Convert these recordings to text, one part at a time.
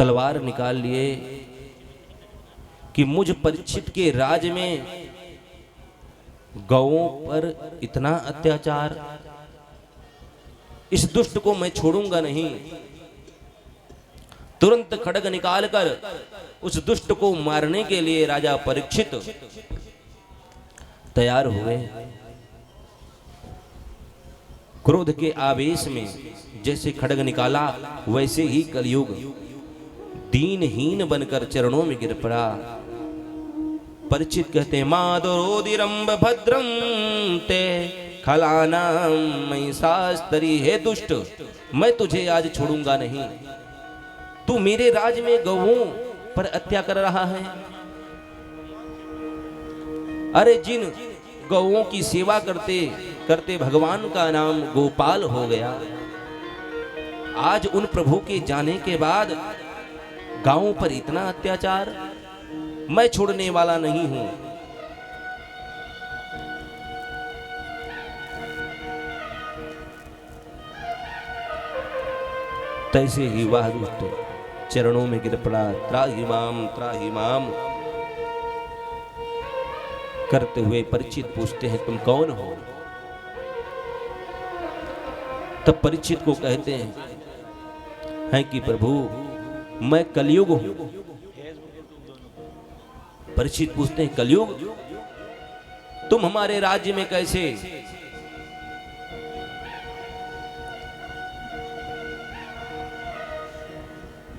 तलवार निकाल लिए कि मुझ परीक्षित के राज में गौओं पर इतना अत्याचार, इस दुष्ट को मैं छोड़ूंगा नहीं। तुरंत खड्ग निकालकर उस दुष्ट को मारने के लिए राजा परीक्षित तैयार हुए। क्रोध के आवेश में जैसे खड्ग निकाला वैसे ही कलयुग दीनहीन बनकर चरणों में गिर पड़ा। परीक्षित कहते हैं, मादरोदिरंब भद्रम ते खलानाम महिषास्तरी। हे दुष्ट, मैं तुझे आज छोड़ूंगा नहीं। तू मेरे राज में गौओं पर हत्या कर रहा है। अरे जिन गौओं की सेवा करते करते भगवान का नाम गोपाल हो गया, आज उन प्रभु के जाने के बाद गांवों पर इतना अत्याचार, मैं छोड़ने वाला नहीं हूं। तैसे ही वह दुष्ट चरणों में गिर पड़ा। त्राहि माम करते हुए परीक्षित पूछते हैं, तुम कौन हो? तब परीक्षित को कहते हैं कि प्रभु मैं कलयुग हूं। परीक्षित पूछते हैं, कलयुग? तुम हमारे राज्य में कैसे?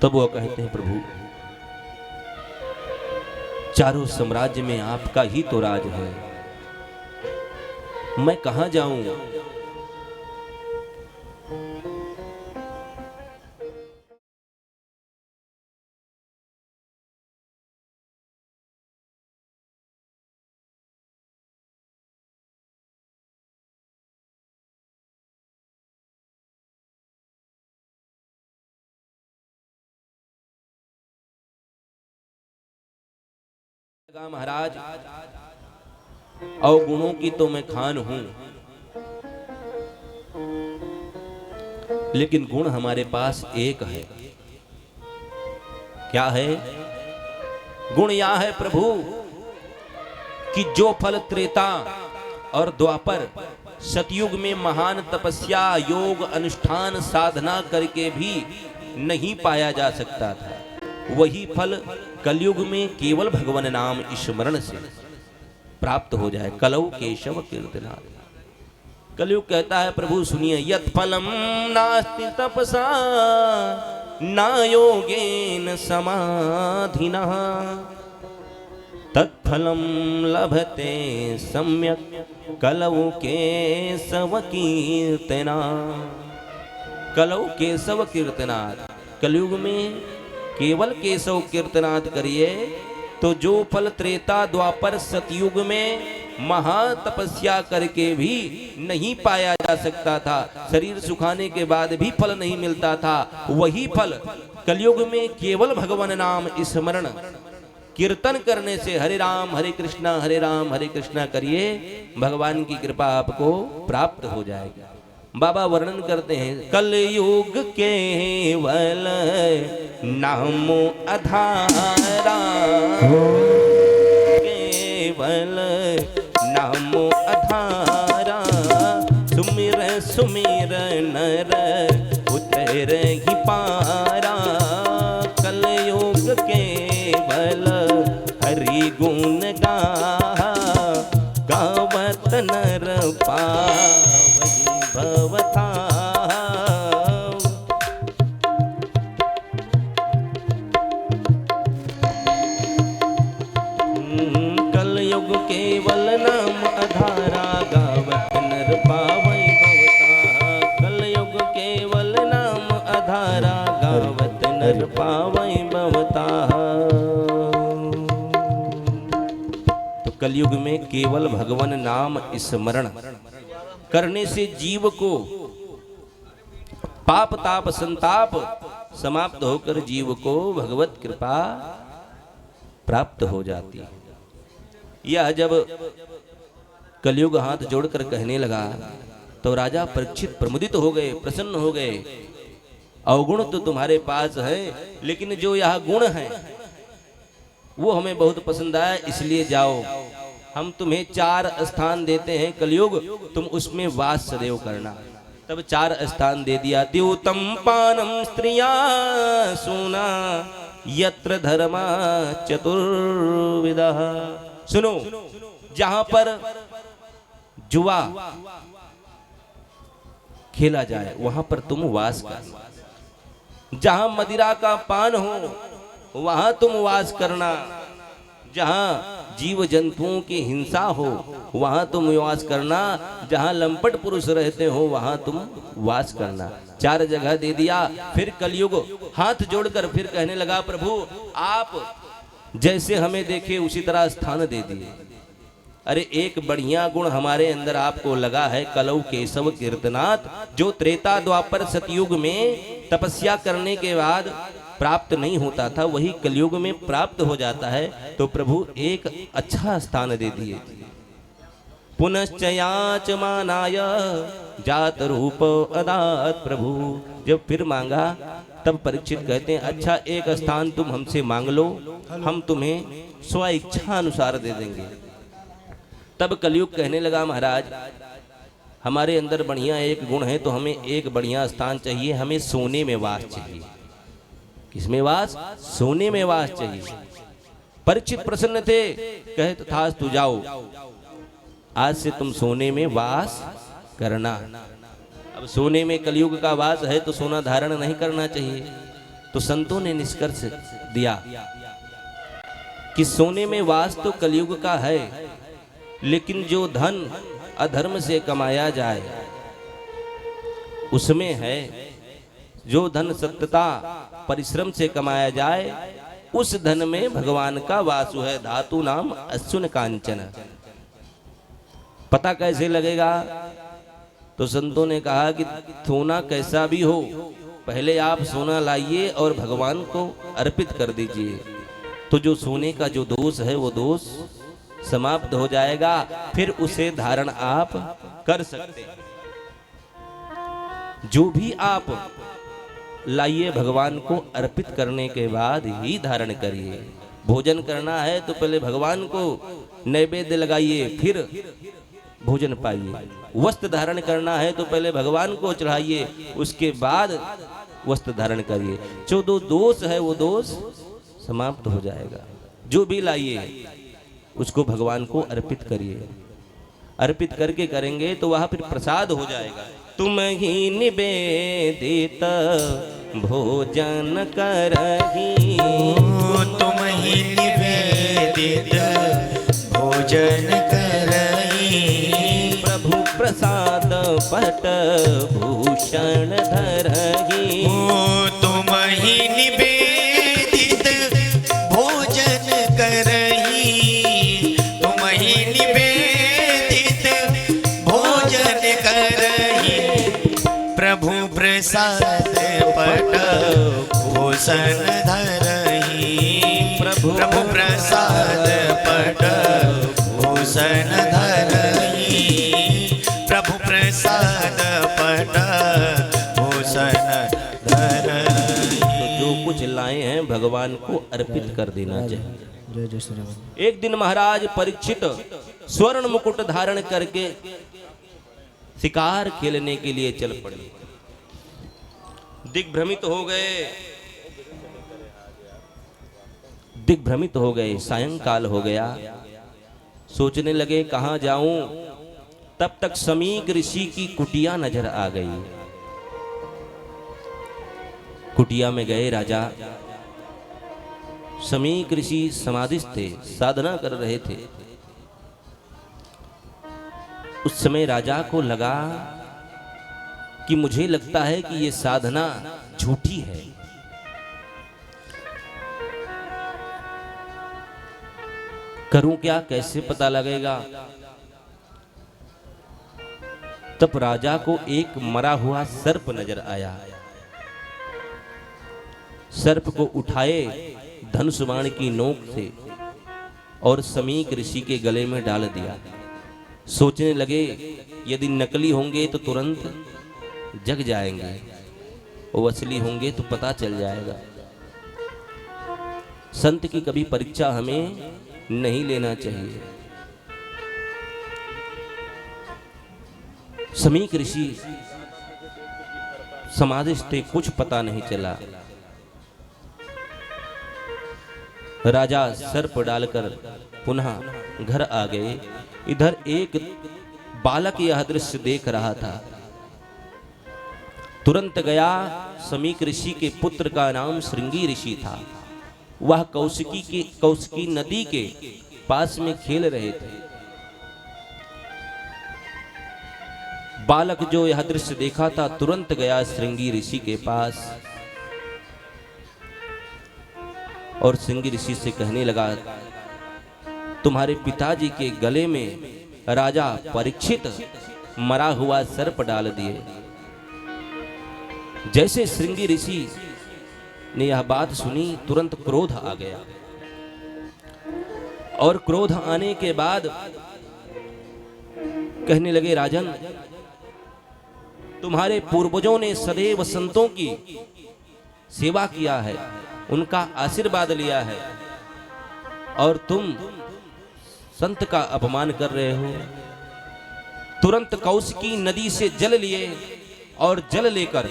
तब वो कहते हैं, प्रभु चारों साम्राज्य में आपका ही तो राज है, मैं कहां जाऊं? महाराज, अवगुणों की तो मैं खान हूं, लेकिन गुण हमारे पास एक है। क्या है? गुण यह है प्रभु कि जो फल त्रेता और द्वापर सतयुग में महान तपस्या योग अनुष्ठान साधना करके भी नहीं पाया जा सकता था, वही फल कलयुग में केवल भगवान नाम स्मरण से प्राप्त हो जाए। कलौ केशव कीर्तनात्। कलयुग कहता है, प्रभु सुनिए, यत् फलम नास्ति तपसा न योगेन समाधिना तत्फलम लभते सम्यक कलौ केशव कीर्तनात्। कलौ केशव कीर्तनात्। कलयुग में केवल केशव कीर्तनाथ करिए तो जो फल त्रेता द्वापर सतयुग में महातपस्या करके भी नहीं पाया जा सकता था, शरीर सुखाने के बाद भी फल नहीं मिलता था, वही फल कलयुग में केवल भगवान नाम स्मरण कीर्तन करने से हरे राम हरे कृष्णा करिए, भगवान की कृपा आपको प्राप्त हो जाएगी। बाबा वर्णन करते हैं, कलयुग केवल नाम आधारा, केवल नाम आधारा, सुमिर सुमिर नर उतर ही पारा। कलयुग केवल हरि गुण गावत नर पावहि भवता। कलयुग केवल नाम आधारा गावत नर पावहि भवता। कलयुग केवल नाम आधारा गावत नर पावहि भवता। तो कलयुग में केवल भगवान नाम स्मरण करने से जीव को पाप ताप संताप समाप्त होकर जीव को भगवत कृपा प्राप्त हो जाती है। यह जब कलयुग हाथ जोड़कर कहने लगा तो राजा परीक्षित प्रमुदित हो गए, प्रसन्न हो गए अवगुण तो तुम्हारे पास है, लेकिन जो यह गुण है वो हमें बहुत पसंद आया, इसलिए जाओ, हम तुम्हें 4 स्थान देते हैं कलयुग, तुम उसमें वास सदैव करना। तब 4 स्थान दे दिया। द्यूतम पानम स्त्रिया सोना यत्र धर्मा चतुर्विदा। सुनो, जहां पर जुआ खेला जाए वहां पर तुम वास करना, जहां मदिरा का पान हो वहां तुम वास करना, जहां जीव जंतुओं की हिंसा हो वहां तुम वास करना, जहां लंपट पुरुष रहते हो वहां तुम वास करना। 4 जगह दे दिया। फिर कलयुग हाथ जोड़कर फिर कहने लगा, प्रभु आप जैसे हमें देखे उसी तरह स्थान दे दिए। अरे एक बढ़िया गुण हमारे अंदर आपको लगा है, कलौ केशव कीर्तनाथ, जो त्रेता द्वापर सतयुग में तपस्या करने के बाद प्राप्त नहीं होता था वही कलयुग में प्राप्त हो जाता है। तो प्रभु एक अच्छा स्थान दे दिए। पुनश्चयाच मानाय जात रूप अदात। प्रभु जब फिर मांगा तब परीक्षित कहते हैं, अच्छा एक स्थान तुम हमसे मांग लो, हम तुम्हें स्व इच्छा अनुसार दे देंगे। तब कलयुग कहने लगा, महाराज हमारे अंदर बढ़िया एक गुण है, तो हमें एक बढ़िया स्थान चाहिए, हमें सोने में वास चाहिए। किसमें वास? सोने में वास चाहिए। परीक्षित प्रसन्न थे, कहे तथास्तु जाओ, आज से तुम सोने में वास करना। अब सोने में कलयुग का वास है तो सोना धारण नहीं करना चाहिए। तो संतों ने निष्कर्ष दिया कि सोने में वास तो कलयुग का है, लेकिन जो धन अधर्म से कमाया जाए उसमें है। जो धन सत्यता परिश्रम से कमाया जाए उस धन में भगवान का वासु है। धातु नाम अश्विन कांचन। पता कैसे लगेगा? तो संतों ने कहा कि सोना कैसा भी हो, पहले आप सोना लाइए और भगवान को अर्पित कर दीजिए, तो जो सोने का जो दोष है वो दोष समाप्त हो जाएगा, फिर उसे धारण आप कर सकते हैं। जो भी आप लाइए भगवान को अर्पित करने के बाद ही धारण करिए। भोजन करना है तो पहले भगवान को नैवेद्य लगाइए, फिर भोजन पाइए। वस्त्र धारण करना है तो पहले भगवान को चढ़ाइए, उसके बाद वस्त्र धारण करिए। जो दो दोष है वो दोष समाप्त हो जाएगा। जो भी लाइए उसको भगवान को अर्पित करिए। अर्पित करके करेंगे तो वह फिर प्रसाद हो जाएगा। तुम ही निवेदित भोजन करही, तुम ही निवेदित भोजन करही, प्रभु प्रसाद पट भूषण धरही। तुम ही निवेदित भोजन करही, तुम ही निवेदित भोजन करही, प्रभु प्रसाद पट भूषण धरही, प्रभु प्रसाद पट भूषण धरही, प्रभु प्रसाद पट भूषण धरही। तो जो कुछ लाए हैं भगवान को अर्पित कर देना चाहिए। एक दिन महाराज परीक्षित स्वर्ण मुकुट धारण करके शिकार खेलने के लिए चल पड़े। दिग्भ्रमित हो गए। सायंकाल हो गया, सोचने लगे कहां जाऊं। तब तक समीक ऋषि की कुटिया नजर आ गई। कुटिया में गए राजा। समीक ऋषि समाधिस्थ थे, साधना कर रहे थे। उस समय राजा को लगा कि मुझे लगता है कि ये साधना झूठी है। करूं क्या, कैसे पता लगेगा? तब राजा को एक मरा हुआ सर्प नजर आया। सर्प को उठाए धनुष बाण की नोक से और समीक ऋषि के गले में डाल दिया। सोचने लगे यदि नकली होंगे तो तुरंत जग जाएंगे। वो असली होंगे तो पता चल जाएगा। संत की कभी परीक्षा हमें नहीं लेना चाहिए। समीक ऋषि समाधिस्थ थे, कुछ पता नहीं चला। राजा सर्प डालकर पुनः घर आ गए। इधर एक बालक यह दृश्य देख रहा था। तुरंत गया। समीक ऋषि के पुत्र का नाम श्रृंगी ऋषि था। वह कौशिकी नदी के पास में खेल रहे थे। बालक जो यह दृश्य देखा था तुरंत गया श्रृंगी ऋषि के पास और श्रृंगी ऋषि से कहने लगा, तुम्हारे पिताजी के गले में राजा परीक्षित मरा हुआ सर्प डाल दिए। जैसे श्रृंगी ऋषि ने यह बात सुनी तुरंत क्रोध आ गया और क्रोध आने के बाद कहने लगे, राजन, तुम्हारे पूर्वजों ने सदैव संतों की सेवा किया है, उनका आशीर्वाद लिया है और तुम संत का अपमान कर रहे हो। तुरंत कौशिकी नदी से जल लिए और जल लेकर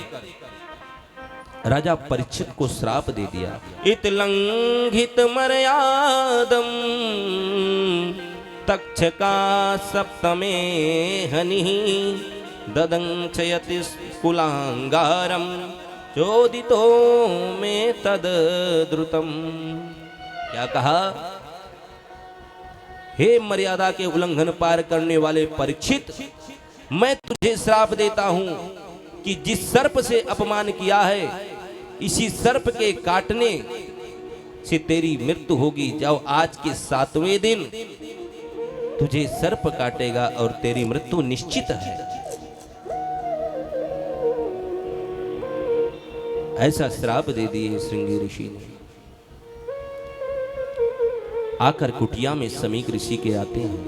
राजा परीक्षित को श्राप दे दिया। इत लंघित मर्यादम तक्षका सप्तमे हनि ददंक्षयति कुलांगारम चोदितो में तद द्रुतम। क्या कहा? हे मर्यादा के उल्लंघन पार करने वाले परीक्षित, मैं तुझे श्राप देता हूं कि जिस सर्प से अपमान किया है इसी सर्प के काटने से तेरी मृत्यु होगी। जाओ, आज के 7वें दिन तुझे सर्प काटेगा और तेरी मृत्यु निश्चित है। ऐसा श्राप दे दिए श्रृंगी ऋषि ने। आकर कुटिया में समीक ऋषि के आते हैं।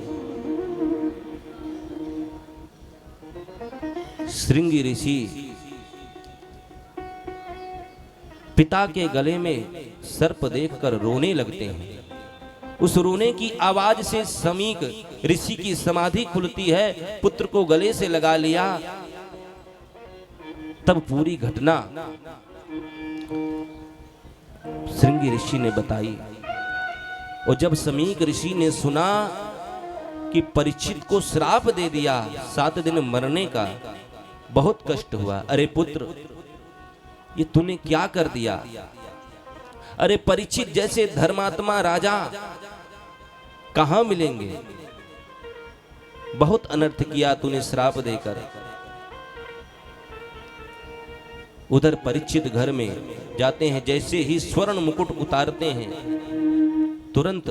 श्रृंगी ऋषि पिता के गले में सर्प देखकर रोने लगते हैं। उस रोने की आवाज से समीक ऋषि की समाधि खुलती है। पुत्र को गले से लगा लिया। तब पूरी घटना श्रृंगी ऋषि ने बताई। और जब समीक ऋषि ने सुना कि परीक्षित को श्राप दे दिया 7 दिन मरने का, बहुत कष्ट हुआ। अरे पुत्र, ये तूने क्या कर दिया? अरे परीक्षित जैसे धर्मात्मा राजा कहां मिलेंगे? बहुत अनर्थ किया तूने श्राप देकर। उधर परीक्षित घर में जाते हैं। जैसे ही स्वर्ण मुकुट उतारते हैं तुरंत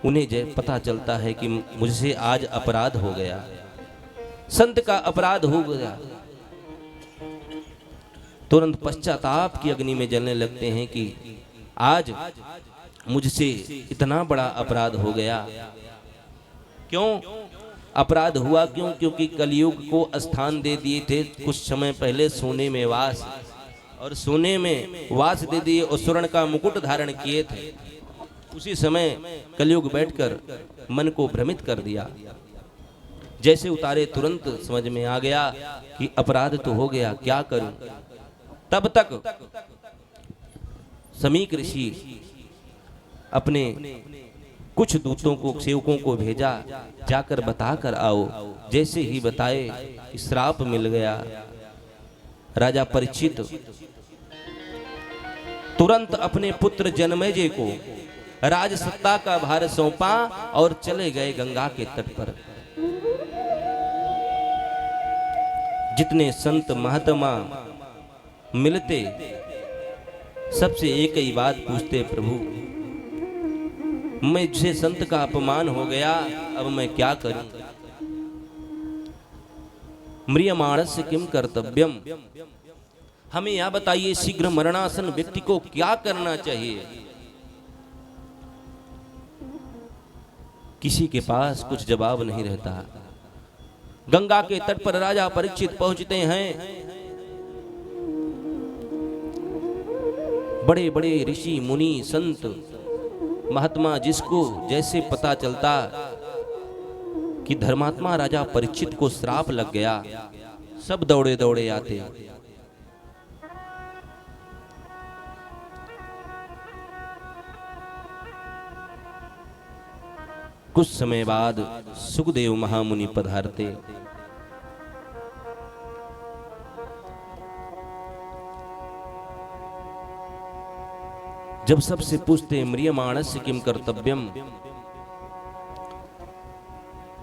उन्हें पता चलता है कि मुझसे आज अपराध हो गया, संत का अपराध हो गया। तुरंत पश्चाताप की अग्नि में जलने लगते हैं कि आज मुझसे इतना बड़ा अपराध हो गया। क्यों अपराध हुआ? क्योंकि कलयुग को स्थान दे दिए थे कुछ समय पहले सोने में वास, और सोने में वास दे दिए और स्वर्ण का मुकुट धारण किए थे। उसी समय कलयुग बैठकर मन को भ्रमित कर दिया। जैसे उतारे तुरंत समझ में आ गया कि अपराध तो हो गया, क्या करूं। तब तक समीक ऋषि अपने कुछ दूतों को, सेवकों को भेजा, जाकर बताकर आओ। जैसे ही बताए श्राप मिल गया। राजा परीक्षित तुरंत अपने पुत्र जनमेजय को राजसत्ता का भार सौंपा और चले गए गंगा के तट पर। जितने संत महात्मा मिलते सबसे एक ही बात पूछते, प्रभु मुझसे संत का अपमान हो गया, अब मैं क्या करूं। म्रियमाणस्य किम कर्तव्यम, हमें यह बताइए शीघ्र मरणासन व्यक्ति को क्या करना चाहिए। किसी के पास कुछ जवाब नहीं रहता। गंगा के तट पर राजा परीक्षित पहुंचते हैं। बड़े बड़े ऋषि मुनि संत महात्मा जिसको जैसे पता चलता कि धर्मात्मा राजा परीक्षित को श्राप लग गया, सब दौड़े दौड़े आते। कुछ समय बाद सुखदेव महामुनि पधारते। जब सबसे पूछते म्रियमाणस्य किम कर्तव्यम,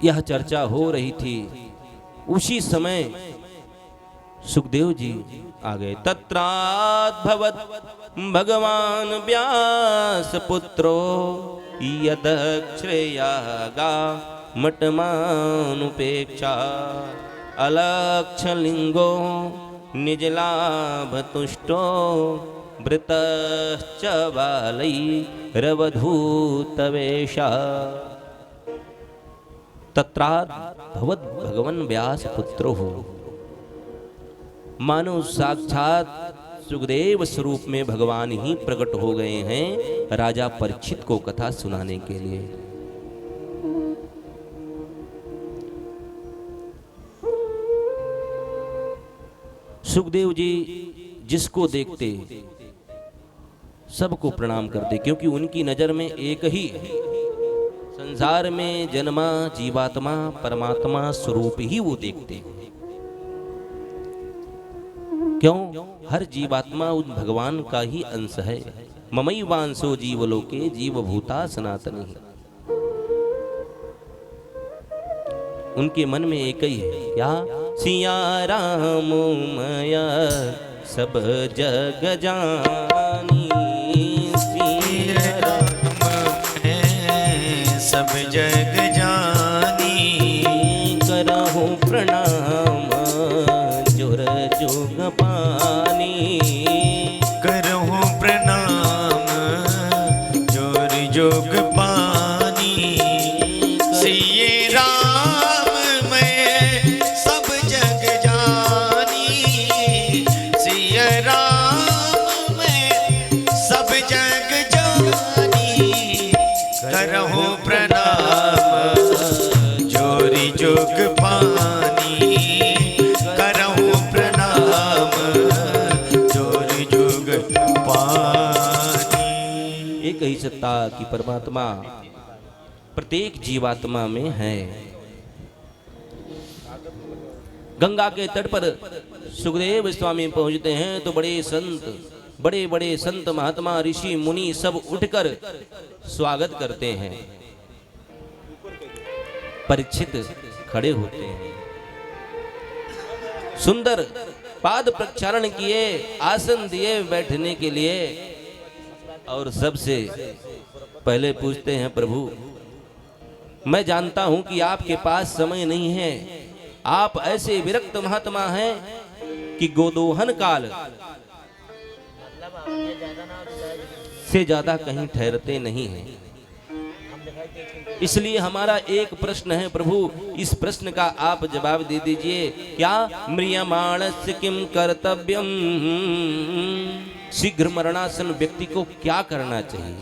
यह चर्चा हो रही थी, उसी समय सुखदेव जी आ गए। तत्राद्भवत् भगवान व्यास पुत्रो यदक्षरेयागा मटमानुपेक्षा अलक्षलिंगो निजलाभतुष्टो वृतश्च बालैरवधूतवेषा। तत्राद्भवत् भगवान व्यास पुत्रो, मानो साक्षात सुखदेव स्वरूप में भगवान ही प्रकट हो गए हैं राजा परीक्षित को कथा सुनाने के लिए। सुखदेव जी जिसको देखते सबको प्रणाम करते, क्योंकि उनकी नजर में एक ही संसार में जन्मा जीवात्मा परमात्मा स्वरूप ही वो देखते। क्यों? हर जीवात्मा उस भगवान का ही अंश है। ममैवांशो जीवलोके जीवभूता सनातनी। उनके मन में एक ही है, क्या? सिया राम मया सब जग जानी, सिया राम सब जग जानी, करहु प्रणाम जोर जोग पानी, करहु प्रणाम जोर जोग पानी। सिये राम मैं सब जग जानी, सिये राम मैं सब जग जानी, करहु प्रणाम जोरी जोग पानी, करहु प्रणाम जोरी जोग पानी। एक ही सत्ता की परमात्मा प्रत्येक जीवात्मा में है। गंगा के तट पर सुखदेव स्वामी पहुंचते हैं तो बड़े बड़े संत महात्मा ऋषि मुनि सब उठकर स्वागत करते हैं। परीक्षित खड़े होते हैं, सुंदर पाद प्रक्षालन किए, आसन दिए बैठने के लिए, और सबसे पहले पूछते हैं, प्रभु मैं जानता हूं कि आपके पास समय नहीं है, आप ऐसे विरक्त महात्मा हैं कि गोदोहन काल से ज्यादा कहीं ठहरते नहीं हैं। इसलिए हमारा एक प्रश्न है प्रभु, इस प्रश्न का आप जवाब दे दीजिए। क्या? म्रियमाणस्य किम कर्तव्यम, शीघ्र मरणासन व्यक्ति को क्या करना चाहिए?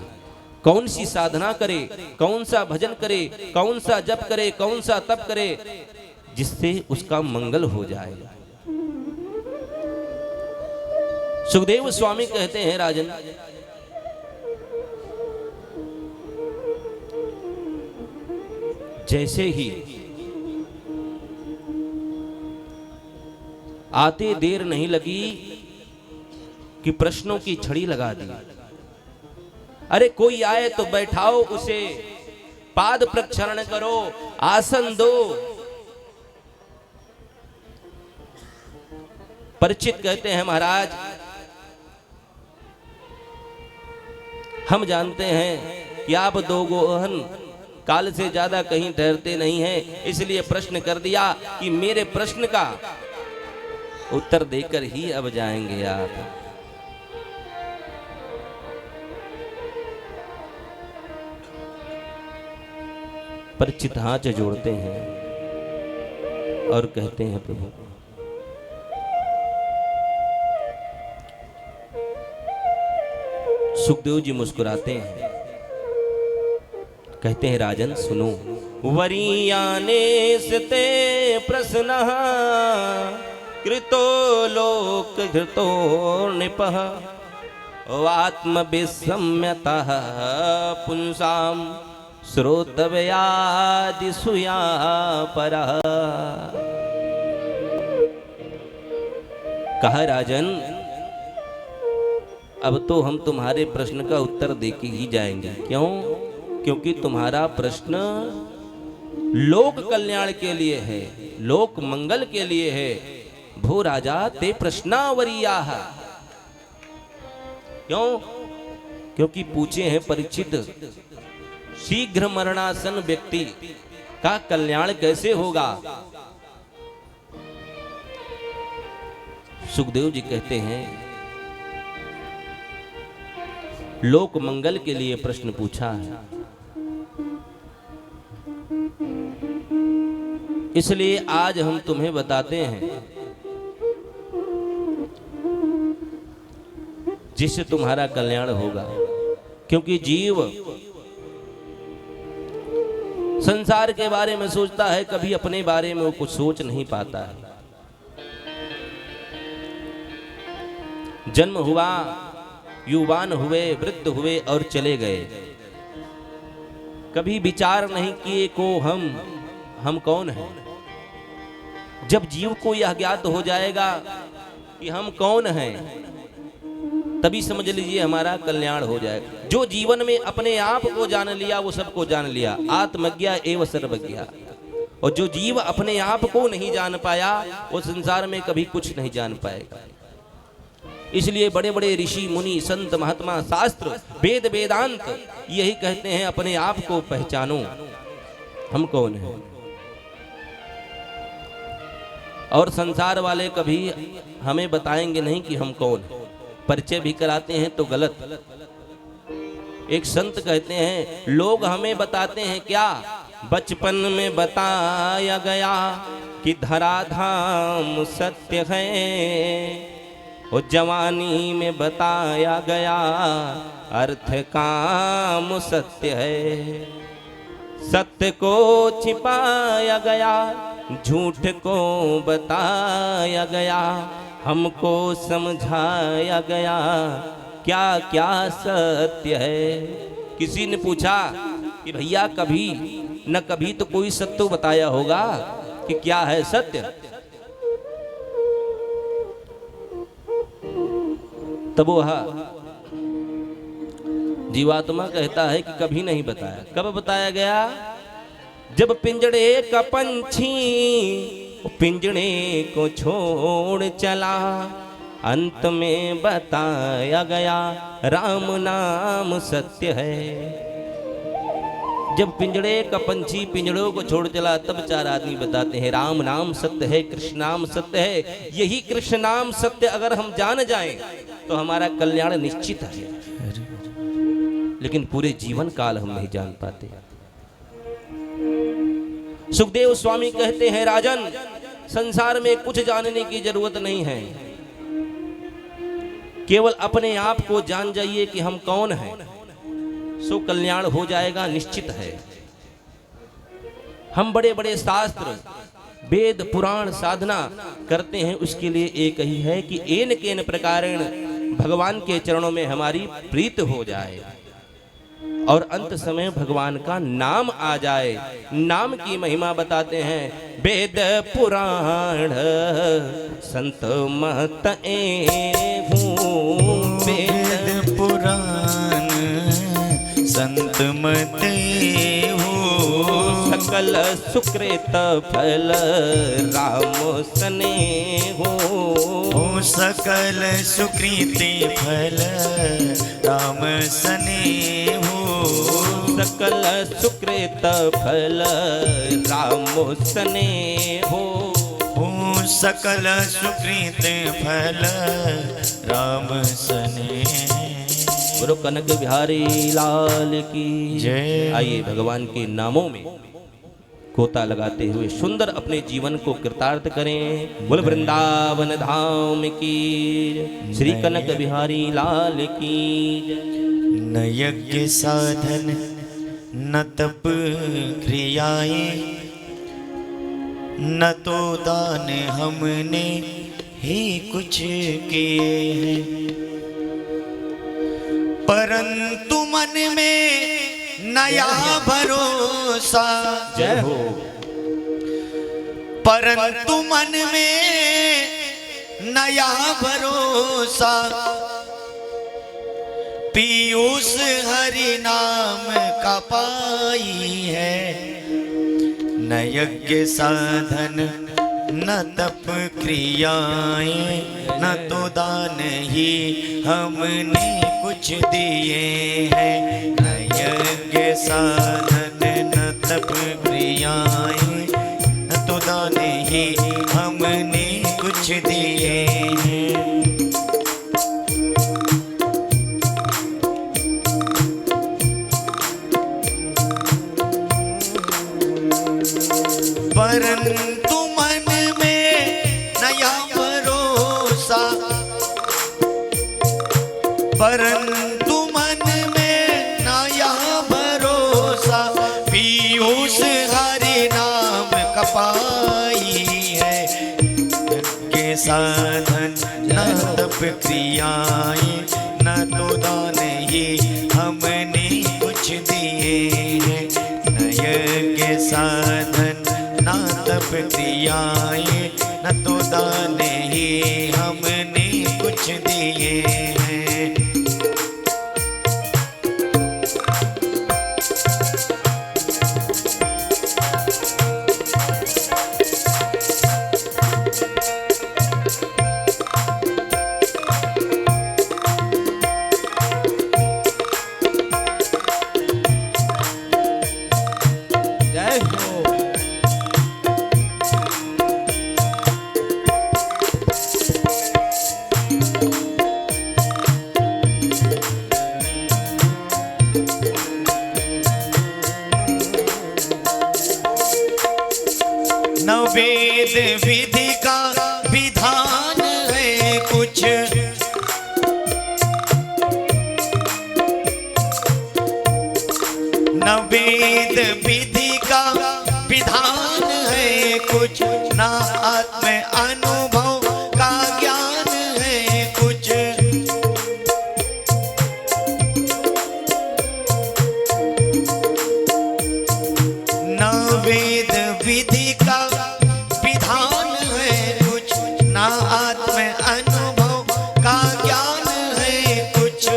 कौन सी साधना करे, कौन सा भजन करे, कौन सा जप करे, कौन सा तप करे, जिससे उसका मंगल हो जाए? सुखदेव स्वामी कहते हैं, राजन जैसे ही आते देर नहीं लगी कि प्रश्नों की छड़ी लगा दी। अरे कोई आए तो बैठाओ उसे, पाद प्रक्षालन करो, आसन दो। परीक्षित कहते हैं, महाराज हम जानते हैं कि आप दो गोहन काल से ज्यादा कहीं ठहरते नहीं हैं, इसलिए प्रश्न कर दिया कि मेरे प्रश्न का उत्तर देकर ही अब जाएंगे आप। परीक्षित हाथ जोड़ते हैं और कहते हैं, प्रभु सुखदेव जी मुस्कुराते हैं, कहते हैं राजन सुनो। वरीयाने स्ते प्रश्न कृतो लोक धृतो निपः आत्मविसम्यतः पुंसाम श्रोतव्यादिसूया परः। कहा राजन अब तो हम तुम्हारे प्रश्न का उत्तर देके ही जाएंगे। क्यों? क्योंकि तुम्हारा प्रश्न लोक कल्याण के लिए है, लोक मंगल के लिए है। भो राजा ते प्रश्नावरिया। क्यों? क्योंकि पूछे हैं परीक्षित, शीघ्र मरणासन व्यक्ति का कल्याण कैसे होगा? सुखदेव जी कहते हैं लोक मंगल के लिए प्रश्न पूछा है, इसलिए आज हम तुम्हें बताते हैं जिससे तुम्हारा कल्याण होगा। क्योंकि जीव संसार के बारे में सोचता है, कभी अपने बारे में वो कुछ सोच नहीं पाता है। जन्म हुआ, युवान हुए, वृद्ध हुए और चले गए। कभी विचार नहीं किए को हम कौन हैं। जब जीव को यह ज्ञात हो जाएगा कि हम कौन हैं, तभी समझ लीजिए हमारा कल्याण हो जाएगा। जो जीवन में अपने आप को जान लिया वो सबको जान लिया, आत्मज्ञा एव सर्वज्ञा। और जो जीव अपने आप को नहीं जान पाया वो संसार में कभी कुछ नहीं जान पाएगा। इसलिए बड़े बड़े ऋषि मुनि संत महात्मा शास्त्र वेद वेदांत यही कहते हैं अपने आप को पहचानो, हम कौन हैं। और संसार वाले कभी हमें बताएंगे नहीं कि हम कौन हैं। परिचय भी कराते हैं तो गलत। एक संत कहते हैं लोग हमें बताते हैं क्या, बचपन में बताया गया कि धराधाम सत्य है, और जवानी में बताया गया अर्थ काम सत्य है। सत्य को छिपाया गया, झूठ को बताया गया, हमको समझाया गया क्या क्या सत्य है। किसी ने पूछा कि भैया कभी न कभी तो कोई सत्य बताया होगा कि क्या है सत्य। तब वह जीवात्मा कहता है कि कभी नहीं बताया। कब बताया गया? जब पिंजड़े का पंछी पिंजड़े को छोड़ चला, अंत में बताया गया राम नाम सत्य है। जब पिंजड़े का पंछी पिंजड़ों को छोड़ चला तब चार आदमी बताते हैं राम नाम सत्य है, कृष्ण नाम सत्य है। यही कृष्ण नाम सत्य अगर हम जान जाएं तो हमारा कल्याण निश्चित है। लेकिन पूरे जीवन काल हम नहीं जान पाते। सुखदेव स्वामी कहते हैं राजन संसार में कुछ जानने की जरूरत नहीं है, केवल अपने आप को जान जाइए कि हम कौन हैं, सो कल्याण हो जाएगा निश्चित है। हम बड़े बड़े शास्त्र वेद पुराण साधना करते हैं, उसके लिए एक ही है कि एन केन प्रकारेण भगवान के चरणों में हमारी प्रीत हो जाए और अंत समय भगवान का नाम आ जाए। नाम की महिमा बताते हैं वेद पुराण संत महत वेद पुराण संत मत सकल सुकृत फल राम स्नेहो, सकल सुकृति फल राम स्नेहो, सकल सुकृत फल राम स्नेहो, सकल सुकृत फल राम स्नेहो। गुरु कनक बिहारी लाल की जय। आइए भगवान के नामों में गोता लगाते हुए सुंदर अपने जीवन को कृतार्थ करें। बोल वृंदावन धाम की, श्री कनक बिहारी लाल की। न यज्ञ साधन न तप क्रियाएं, न तो दान हमने ही कुछ किए हैं। परंतु मन में नया भरोसा, जय हो। परंतु मन में नया भरोसा, पीयूष हरि नाम का पाई है। न यज्ञ साधन न तप क्रियाएं, न तो दान ही हमने कुछ दिए हैं। न यज्ञ साधन न तप क्रियाएं, न तो दान ही हमने कुछ दिए हैं। परंतु मन में नया भरोसा, परंतु मन में नया भरोसा, पीयूष हरि नाम का पाई है। यज्ञ साधन न तप क्रियाएं, न तो दान ही हमने कुछ दिए हैं। न यज्ञ साधन न तप क्रियाएं, न तो दान ही हमने कुछ दिए हैं। जय हो। न वेद विधि का विधान है कुछ, न वेद विधि का विधान है कुछ, न आत्म अनुभव का ज्ञान है कुछ। न वेद विधि का विधान है कुछ, न आत्म अनुभव का ज्ञान है कुछ।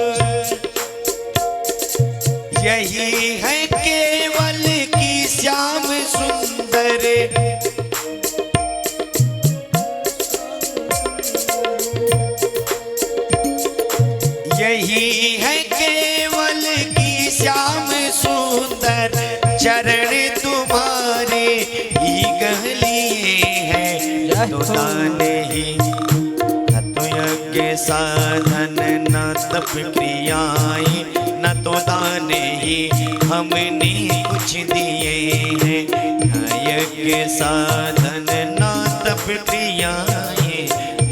यही है केवल की श्याम सुंदर, यही है केवल की श्याम सुंदर, चरण तुम्हारे ही गह लिए हैं। तो दान ही न तो यज्ञ साधन न तप क्रियाएं, न तो दान ही हमने कुछ दिए हैं। न यज्ञ साधन न तप क्रियाएं,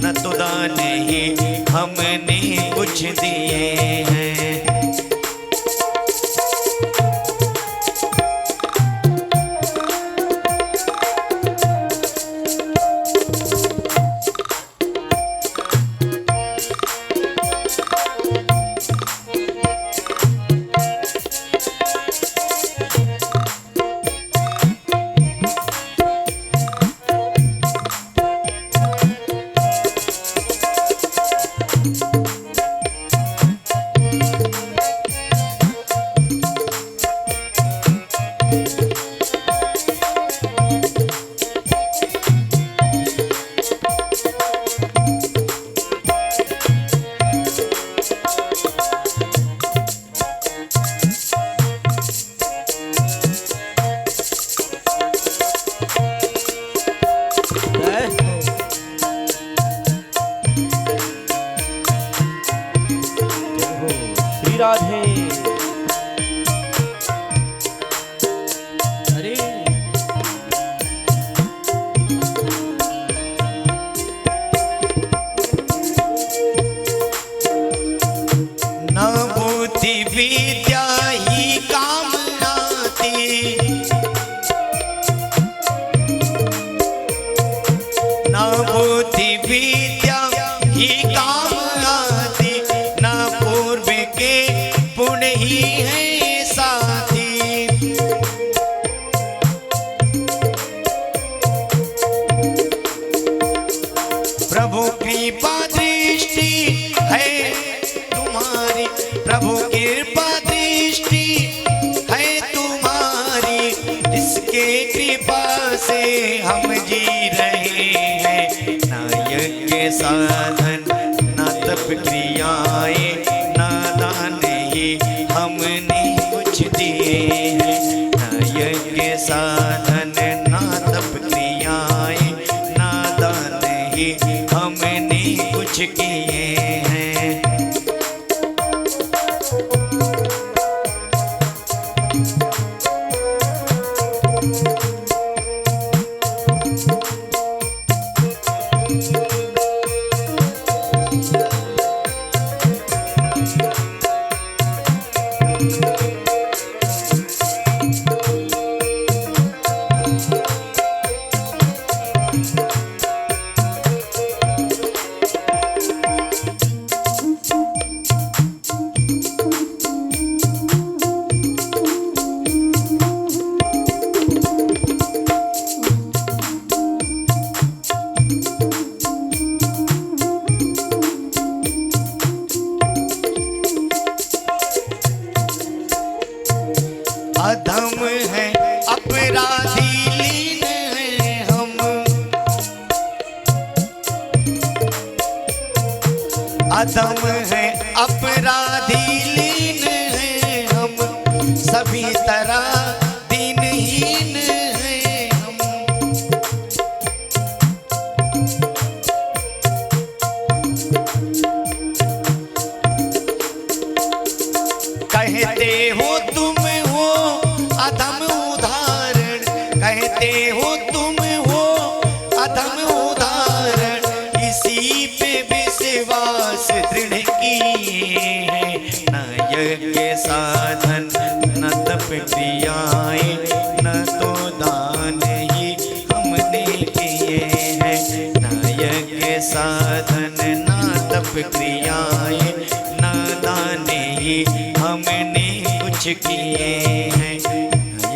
न तो दान ही हमने कुछ दिए हैं। राधे। अरे न बुद्धि विद्या ही काम आती, ना बुद्धि विद्या ही काम आती, ना पूर्व के पुण्य ही है साथी। प्रभु कृपा दृष्टि है तुम्हारी, प्रभु कृपा दृष्टि है तुम्हारी, जिसके कृपा से हम जी रहे हैं। ना यज्ञ साधन ना तप क्रियाएं ना दान ही हमने कुछ दिए हैं। ना यज्ञ साधन ना तप क्रियाएं ना दान ही हमने कुछ किए हैं। अधम है अपराधी लीन है हम, अधम है अपराधी लीन है हम, सभी तरह दीनहीन है हम। कहते हो तुम अधम उदाहरण, कहते हो तुम हो अधम उदाहरण, इसी पे विश्वास दृढ़ किए हैं। न यज्ञ साधन न तप क्रियाएं न तो दान ही हमने किए हैं। न यज्ञ साधन न तप क्रियाएं न दान ही हमने कुछ किए हैं।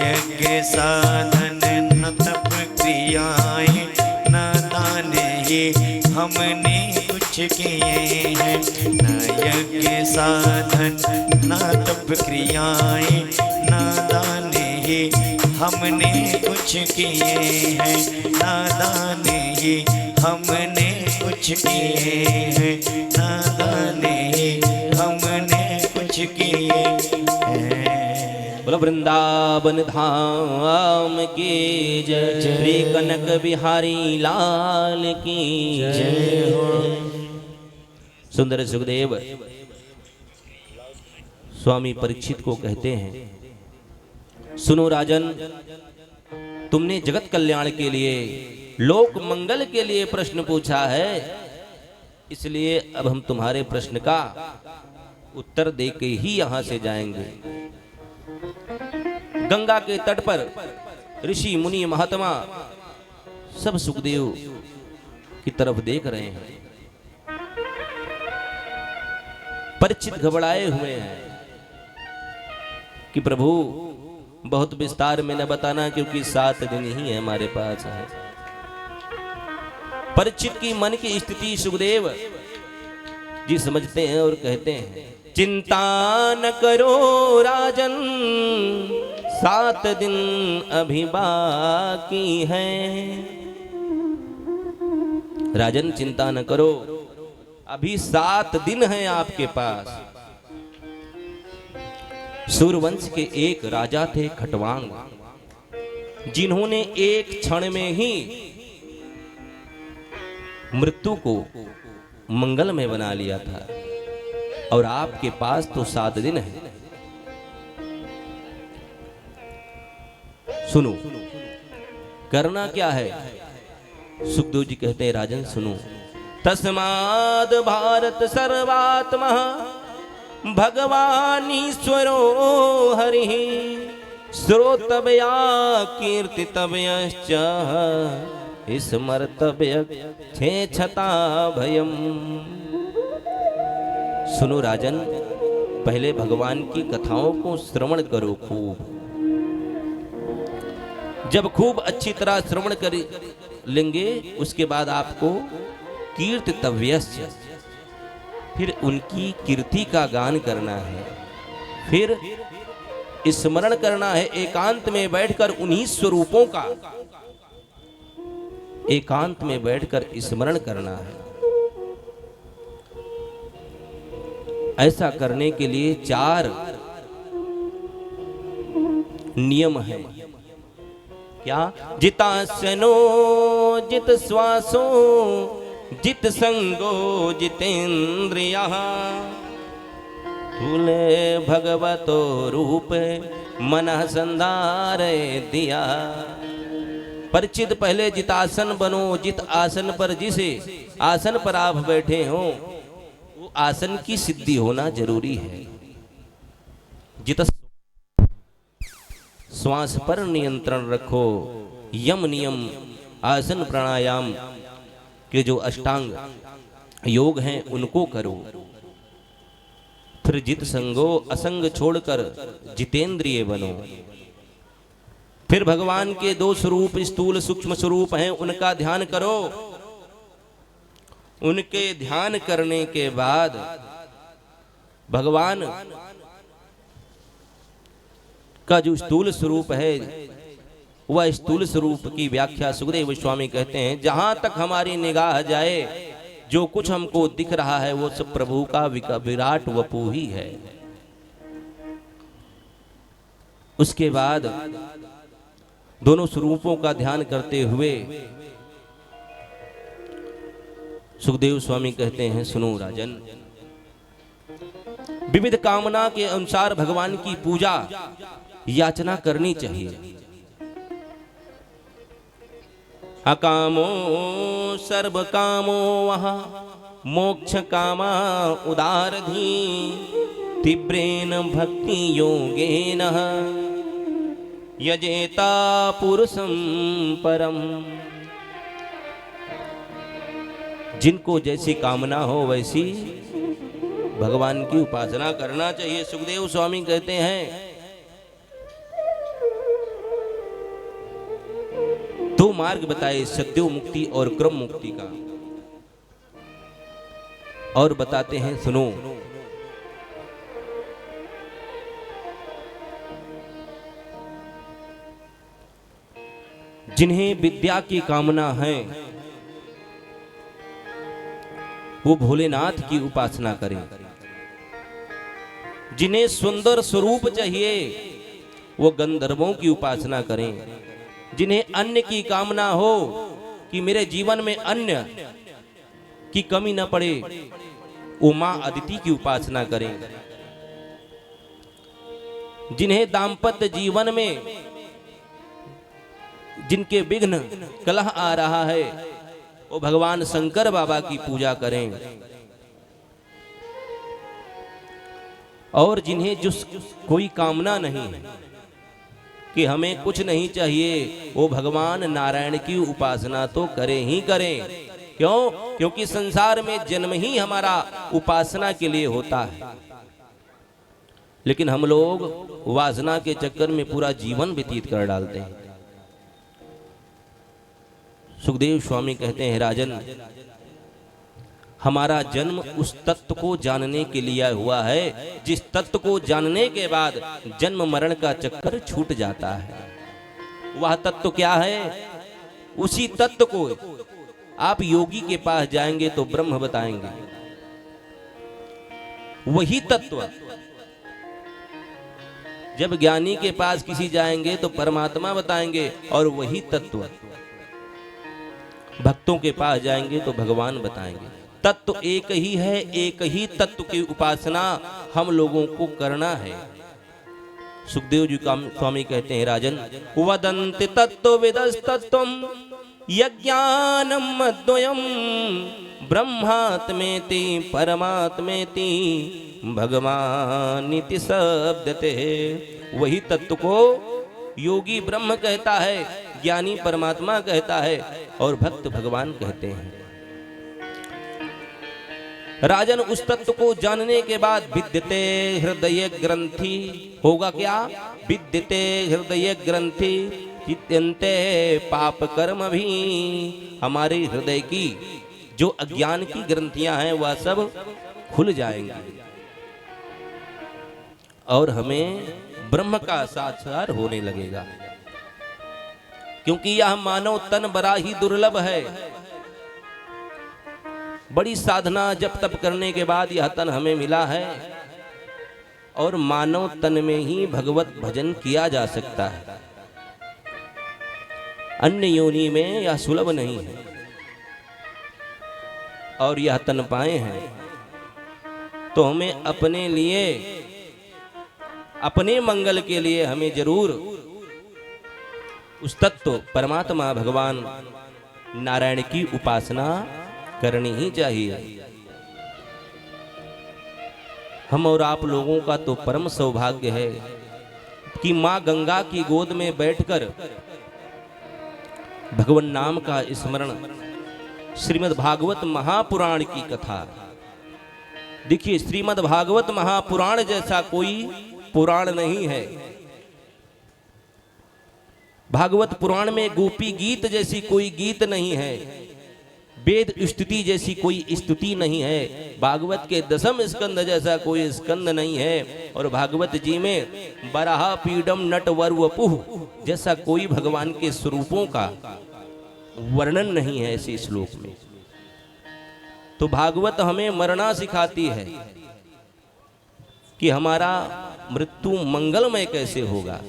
यज्ञ साधन न तप क्रियाएं न दान ही हमने कुछ किए हैं। न यज्ञ साधन न तप क्रियाएं न दान ही हमने कुछ किए हैं। न दान ही हमने कुछ किए हैं। न दान ही हमने कुछ किए हैं। बोलो वृंदावन धाम की जय, श्री कनक बिहारी लाल की जय हो। सुंदर सुखदेव स्वामी परीक्षित को कहते हैं, सुनो राजन, तुमने जगत कल्याण के लिए, लोक मंगल के लिए प्रश्न पूछा है, इसलिए अब हम तुम्हारे प्रश्न का उत्तर देके ही यहां से जाएंगे। गंगा के तट पर ऋषि मुनि महात्मा सब सुखदेव की तरफ देख रहे हैं। परीक्षित घबराए हुए हैं कि प्रभु बहुत विस्तार में न बताना, क्योंकि 7 दिन ही है हमारे पास है। परीक्षित की मन की स्थिति सुखदेव जी समझते हैं और कहते हैं, चिंता न करो राजन, 7 दिन अभी बाकी है। राजन चिंता न करो, अभी 7 दिन हैं आपके पास। सूर्यवंश के एक राजा थे खटवांग, जिन्होंने एक क्षण में ही मृत्यु को मंगल में बना लिया था, और आपके पास तो 7 दिन है। सुनो, करना क्या है? सुखदेव जी कहते हैं, राजन सुनो, तस्माद भारत सर्वात्मा भगवानीश्वरो हरि श्रोतव्या कीर्तितव्यश्च स्मर्तव्य छेछता भयम। सुनो राजन, पहले भगवान की कथाओं को श्रवण करो खूब। जब खूब अच्छी तरह श्रवण कर लेंगे उसके बाद आपको कीर्तितव्यस्य, फिर उनकी कीर्ति का गान करना है, फिर स्मरण करना है, एकांत में बैठकर उन्हीं स्वरूपों का एकांत में बैठकर स्मरण करना है। ऐसा करने के लिए 4 नियम है। क्या? जितासनो जित श्वासो जित संगो जितेन्द्रियः तुले भगवतो रूप मनः संधारे दिया। परिचित, पहले जितासन बनो। जित आसन पर, जिसे आसन पर आप बैठे हो वो आसन की सिद्धि होना जरूरी है। जित श्वास पर नियंत्रण रखो। यम नियम, आसन प्राणायाम के जो अष्टांग योग हैं उनको करो। फिर जित संगो, असंग छोड़कर जितेंद्रिय बनो। फिर भगवान के 2 स्वरूप, स्थूल सूक्ष्म स्वरूप हैं, उनका ध्यान करो। उनके ध्यान करने के बाद भगवान का जो स्थूल स्वरूप है वह स्थूल स्वरूप की व्याख्या सुखदेव गोस्वामी कहते हैं, जहां तक हमारी निगाह जाए जो कुछ हमको दिख रहा है वो सब प्रभु का विराट वपु ही है। उसके बाद दोनों स्वरूपों का ध्यान करते हुए सुखदेव स्वामी कहते हैं, सुनो राजन, विविध कामना के अनुसार भगवान की पूजा याचना करनी चाहिए। अकामो सर्व कामो वहाँ मोक्ष कामा उदारधी तीव्रेन भक्ति योगेन यजेता पुरुषं परम। जिनको जैसी कामना हो वैसी भगवान की उपासना करना चाहिए। सुखदेव स्वामी कहते हैं 2 मार्ग बताए, सद्यो मुक्ति और क्रम मुक्ति का, और बताते हैं, सुनो, जिन्हें विद्या की कामना है वो भोलेनाथ की उपासना करें। जिन्हें सुंदर स्वरूप चाहिए वो गंधर्वों की उपासना करें। जिन्हें अन्न की कामना हो कि मेरे जीवन में अन्न की कमी न पड़े वो मां अदिति की उपासना करें। जिन्हें दाम्पत्य जीवन में जिनके विघ्न कलह आ रहा है वो भगवान शंकर बाबा की पूजा करें। और जिन्हें जो कोई कामना नहीं कि हमें कुछ नहीं चाहिए वो भगवान नारायण की उपासना तो करें ही करें। क्यों? क्योंकि संसार में जन्म ही हमारा उपासना के लिए होता है, लेकिन हम लोग वासना के चक्कर में पूरा जीवन व्यतीत कर डालते हैं। सुखदेव स्वामी कहते हैं, राजन, हमारा जन्म उस तत्व को जानने के लिए हुआ है जिस तत्व को जानने के बाद जन्म मरण का चक्कर छूट जाता है। वह तत्व क्या है? उसी तत्व को आप योगी के पास जाएंगे तो ब्रह्म बताएंगे, वही तत्व। जब ज्ञानी के पास किसी जाएंगे तो परमात्मा बताएंगे और वही तत्व। भक्तों के पास जाएंगे तो भगवान बताएंगे। तत्व एक ही है, एक ही तत्व की उपासना हम लोगों को करना है। सुखदेव जी स्वामी कहते हैं, राजन, वदन्ति तत्त्वविदस्तत्त्वं यज्ञानम् अद्वयम् ब्रह्मात्मेति परमात्मेति भगवानिति शब्दते। वही तत्व को योगी ब्रह्म कहता है, ज्ञानी परमात्मा कहता है और भक्त भगवान कहते हैं। राजन, उस तत्व को जानने के बाद विद्यते हृदय ग्रंथि होगा क्या? विद्यते हृदय ग्रंथि चित्यन्ते पाप कर्म भी। हमारे हृदय की जो अज्ञान की ग्रंथियां हैं वह सब खुल जाएंगी और हमें ब्रह्म का साक्षात्कार होने लगेगा। क्योंकि यह मानव तन बड़ा ही दुर्लभ है। बड़ी साधना जप तप करने के बाद यह तन हमें मिला है और मानव तन में ही भगवत भजन किया जा सकता है। अन्य योनि में यह सुलभ नहीं है। और यह तन पाए हैं तो हमें अपने लिए, अपने मंगल के लिए हमें जरूर उस तत्व परमात्मा भगवान नारायण की उपासना करनी ही चाहिए। हम और आप लोगों का तो परम सौभाग्य है कि मां गंगा की गोद में बैठकर भगवान नाम का स्मरण, श्रीमद् भागवत महापुराण की कथा। देखिए, श्रीमद् भागवत महापुराण जैसा कोई पुराण नहीं है। भागवत पुराण में गोपी गीत जैसी कोई गीत नहीं है। वेद स्तुति जैसी कोई स्तुति नहीं है। भागवत के दशम स्कंद जैसा कोई स्कंद नहीं है। और भागवत जी में बराह पीडम नट वर वपुः जैसा कोई भगवान के स्वरूपों का वर्णन नहीं है ऐसे श्लोक में। तो भागवत हमें मरना सिखाती है कि हमारा मृत्यु मंगलमय कैसे होगा,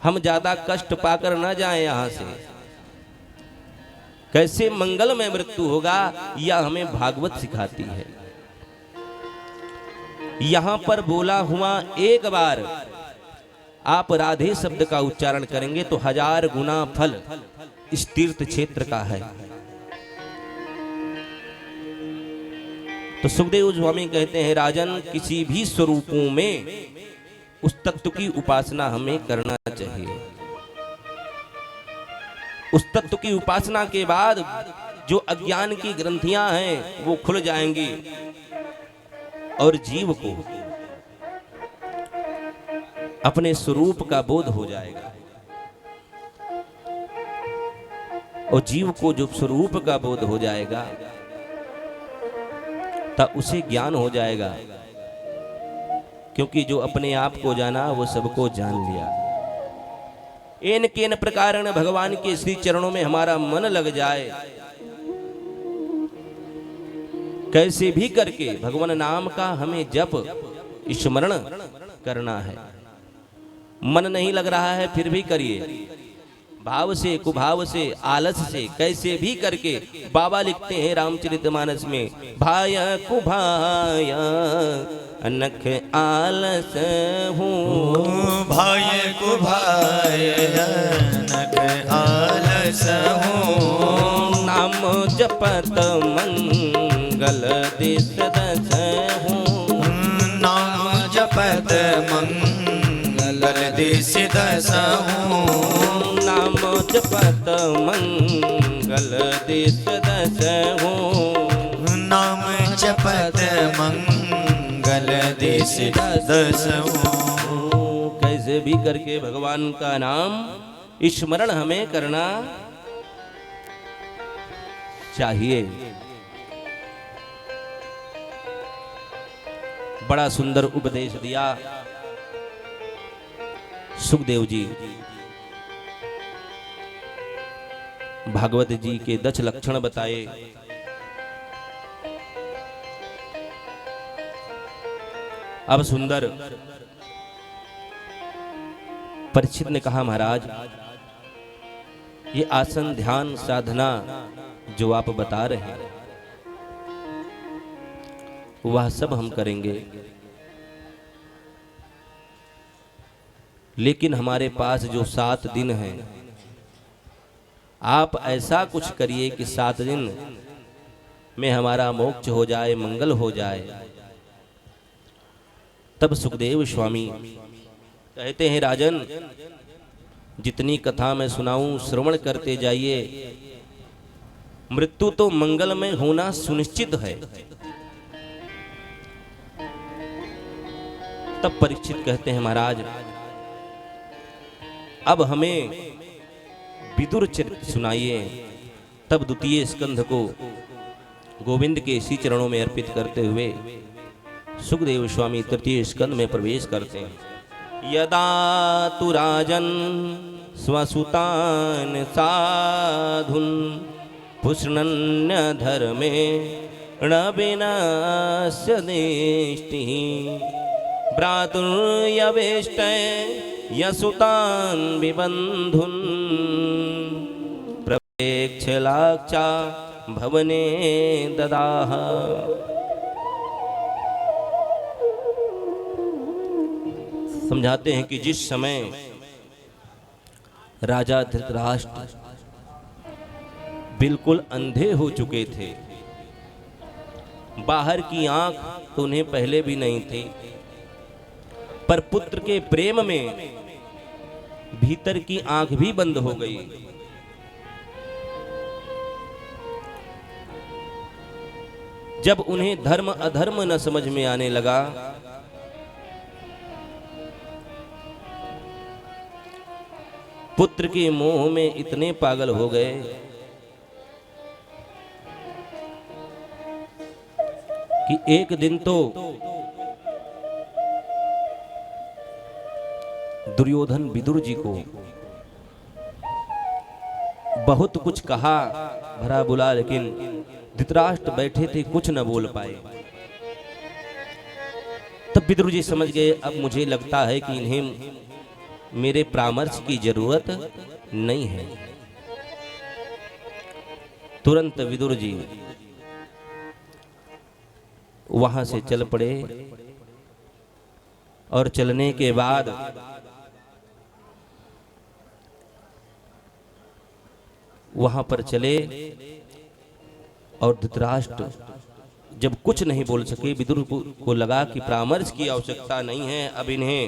हम ज्यादा कष्ट पाकर न जाएं यहां से, कैसे मंगलमय मृत्यु होगा, यह हमें भागवत सिखाती है। यहां पर बोला हुआ एक बार आप राधे शब्द का उच्चारण करेंगे तो 1000 गुना फल इस तीर्थ क्षेत्र का है। तो सुखदेव स्वामी कहते हैं, राजन, किसी भी स्वरूपों में उस तत्व की उपासना हमें करना चाहिए। उस तत्व की उपासना के बाद जो अज्ञान की ग्रंथियां हैं वो खुल जाएंगी और जीव को अपने स्वरूप का बोध हो जाएगा। और जीव को जो स्वरूप का बोध हो जाएगा तब उसे ज्ञान हो जाएगा। क्योंकि जो अपने आप को जाना वो सबको जान लिया। एन केन प्रकारेण भगवान के श्री चरणों में हमारा मन लग जाए, कैसे भी करके भगवान नाम का हमें जप स्मरण करना है। मन नहीं लग रहा है फिर भी करिए, भाव से, कुभाव से, आलस से, कैसे भी करके। बाबा लिखते हैं रामचरितमानस में, भाय कुभाय अनख आलस हूँ, भाय कुभाय अनख आलस हूँ, नाम जपत मंगल दिस दस हूँ, नाम जपत मंगल दिस दस हूँ, नाम जपत मंगल दिस दस हूँ, नाम जपत मंगल दिस दस हूँ। कैसे भी करके भगवान का नाम स्मरण हमें करना चाहिए। बड़ा सुंदर उपदेश दिया सुखदेव जी। भागवत जी के 10 लक्षण बताए। अब सुंदर परीक्षित ने कहा, महाराज ये आसन ध्यान साधना जो आप बता रहे हैं वह सब हम करेंगे, लेकिन हमारे पास जो 7 दिन हैं आप ऐसा कुछ करिए कि 7 दिन में हमारा मोक्ष हो जाए, मंगल हो जाए। तब सुखदेव स्वामी कहते हैं, राजन जितनी कथा मैं सुनाऊं श्रवण करते जाइए, मृत्यु तो मंगलमय होना सुनिश्चित है। तब परीक्षित कहते हैं, महाराज अब हमें विदुर चरित्र सुनाइए। तब द्वितीय स्कंध को गोविंद के इसी चरणों में अर्पित करते हुए सुखदेव स्वामी तृतीय स्कंद में प्रवेश करते हैं। यदा तु राजन स्वसुतान साधुन पुष्णन्य धर्मे णविनाश्य दृष्टि भ्रातुर्यवेष्ट यसुतान् विबन्धुन् प्रवेक्षलाक्षा भवने ददाह। समझाते हैं कि जिस समय राजा धृतराष्ट्र बिल्कुल अंधे हो चुके थे, बाहर की आंख तो उन्हें पहले भी नहीं थी, पर पुत्र के प्रेम में भीतर की आंख भी बंद हो गई। जब उन्हें धर्म अधर्म न समझ में आने लगा, पुत्र के मोह में इतने पागल हो गए कि एक दिन तो दुर्योधन विदुर जी को बहुत कुछ कहा, भरा बुला, लेकिन धृतराष्ट्र बैठे थे, कुछ न बोल पाए। तब विदुर जी समझ गए, अब मुझे लगता है कि इन्हें मेरे परामर्श की जरूरत नहीं है। तुरंत विदुर जी वहां से चल पड़े और चलने के बाद वहां पर चले और धृतराष्ट्र जब कुछ नहीं बोल सके, विदुर को लगा कि परामर्श की आवश्यकता नहीं है अब इन्हें।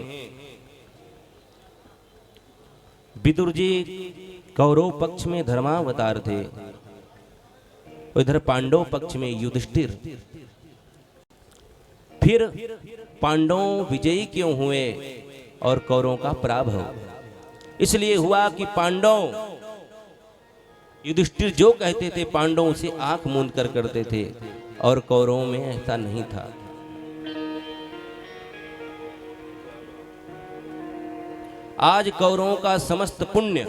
विदुर जी कौरव पक्ष में धर्मावतार थे, इधर पांडव पक्ष में युधिष्ठिर। फिर पांडव विजयी क्यों हुए और कौरवों का पराभव? इसलिए हुआ कि पांडव, युधिष्ठिर जो कहते थे पांडवों से आंख मूंद कर करते थे, और कौरवों में ऐसा नहीं था। आज कौरवों का समस्त पुण्य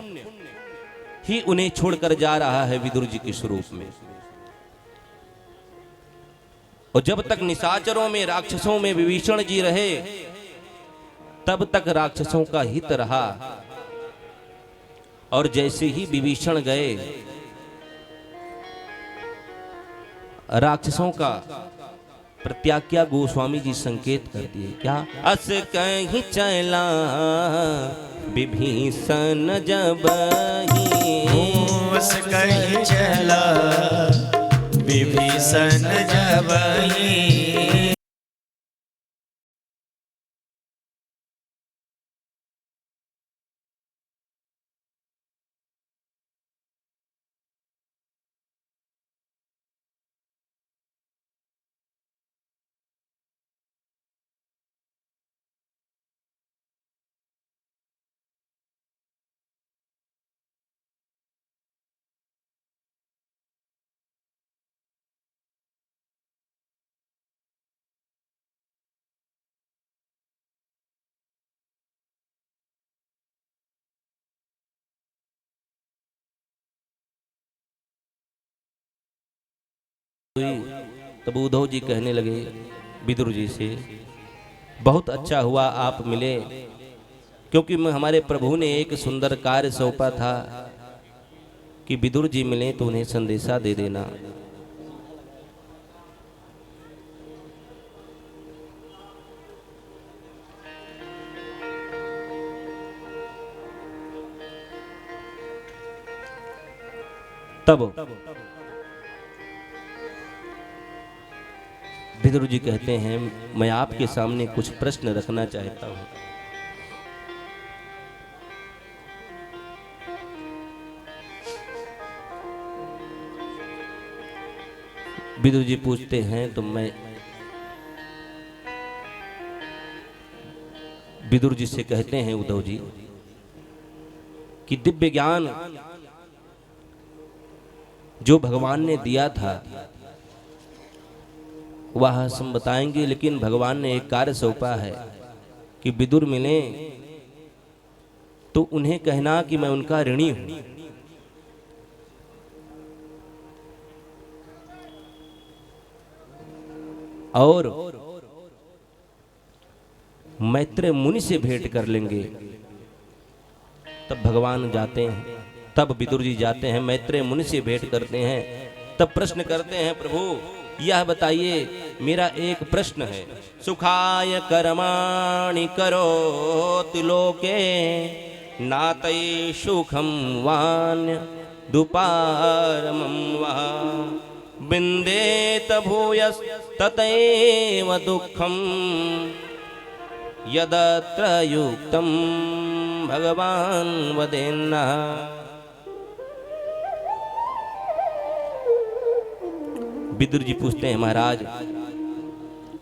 ही उन्हें छोड़कर जा रहा है विदुर जी के स्वरूप में। और जब तक निशाचरों में, राक्षसों में विभीषण जी रहे, तब तक राक्षसों का हित रहा। और जैसे ही विभीषण गए, राक्षसों का प्रत्याज्ञा गोस्वामी जी संकेत कर दिए। क्या? अस कहीं चला विभीषण जबहि, अस कहीं चला विभीषण जबहि। तब उद्धव जी कहने लगे विदुर जी से, बहुत अच्छा हुआ आप मिले, क्योंकि हमारे प्रभु ने एक सुंदर कार्य सौंपा था कि विदुर जी मिले तो उन्हें संदेशा दे देना। तब विदुर जी कहते हैं मैं आपके सामने कुछ प्रश्न रखना चाहता हूं। विदुर जी पूछते हैं तो मैं विदुर जी से कहते हैं उद्धव जी कि दिव्य ज्ञान जो भगवान ने दिया था वह हम बताएंगे, लेकिन भगवान ने एक कार्य सौंपा है कि विदुर मिले तो उन्हें कहना कि मैं उनका ऋणी हूं। और मैत्रेय मुनि से भेंट कर लेंगे। तब भगवान जाते हैं, तब विदुर जी जाते हैं, मैत्रेय मुनि से भेंट करते हैं। तब प्रश्न करते हैं प्रभु यह बताइए, मेरा एक प्रश्न है। सुखाय कर्माणि करोति लोके नातै सुखम वान्य दुपारमं वा बिंदेत भूयस्ततैव दुःखं यदत्र युक्तं भगवान वदेन्नः। विदुर जी पूछते हैं महाराज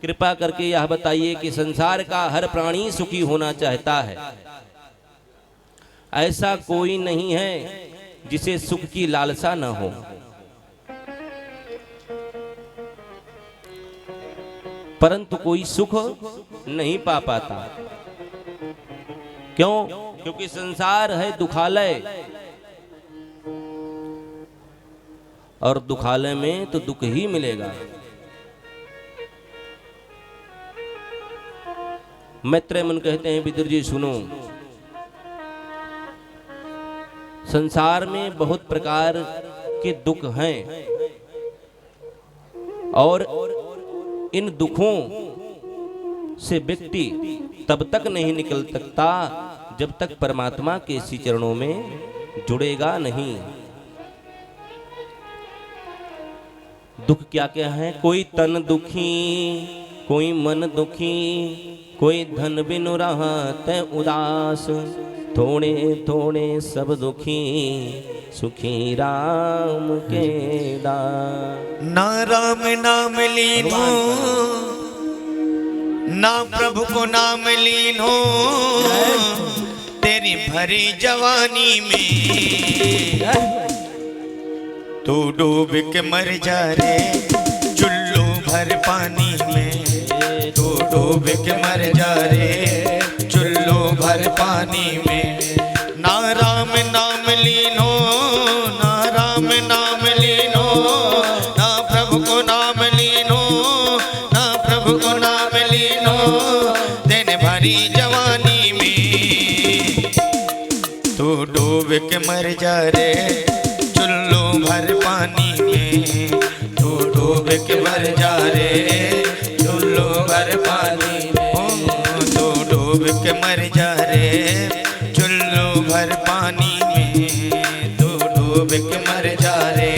कृपा करके यह बताइए कि संसार का हर प्राणी सुखी होना चाहता है, ऐसा कोई नहीं है जिसे सुख की लालसा न हो। परंतु कोई सुख नहीं पा पाता। क्यों? क्योंकि संसार है दुखालय, और दुखालय में तो दुख ही मिलेगा। मैत्रेय मुनि कहते हैं विदुर जी सुनो, संसार में बहुत प्रकार के दुख हैं और इन दुखों से व्यक्ति तब तक नहीं निकल सकता जब तक परमात्मा के इसी चरणों में जुड़ेगा नहीं। दुख क्या क्या है? कोई तन दुखी, कोई मन दुखी, कोई धन बिनु रहत उदास, थोड़े थोड़े सब दुखी, सुखी राम के दास। ना राम नाम लीनो, ना प्रभु को नाम लीनो, तेरी भरी जवानी में तू डूब के मर जा रे चुल्लू भर पानी में। तू डूब के मर जा रे चुल्लू भर पानी में। ना राम नाम लीनो, ना राम नाम लीनो, ना प्रभु को नाम लीनो, ना प्रभु को नाम लीनो, दिन भरी जवानी में तू डूब के मर जा रे भर पानी में। तू डूब के मर जा रे चुल्लू भर पानी में। तू डूब के मर जा रे चुल्लू भर पानी में। तू डूब के मर जा रे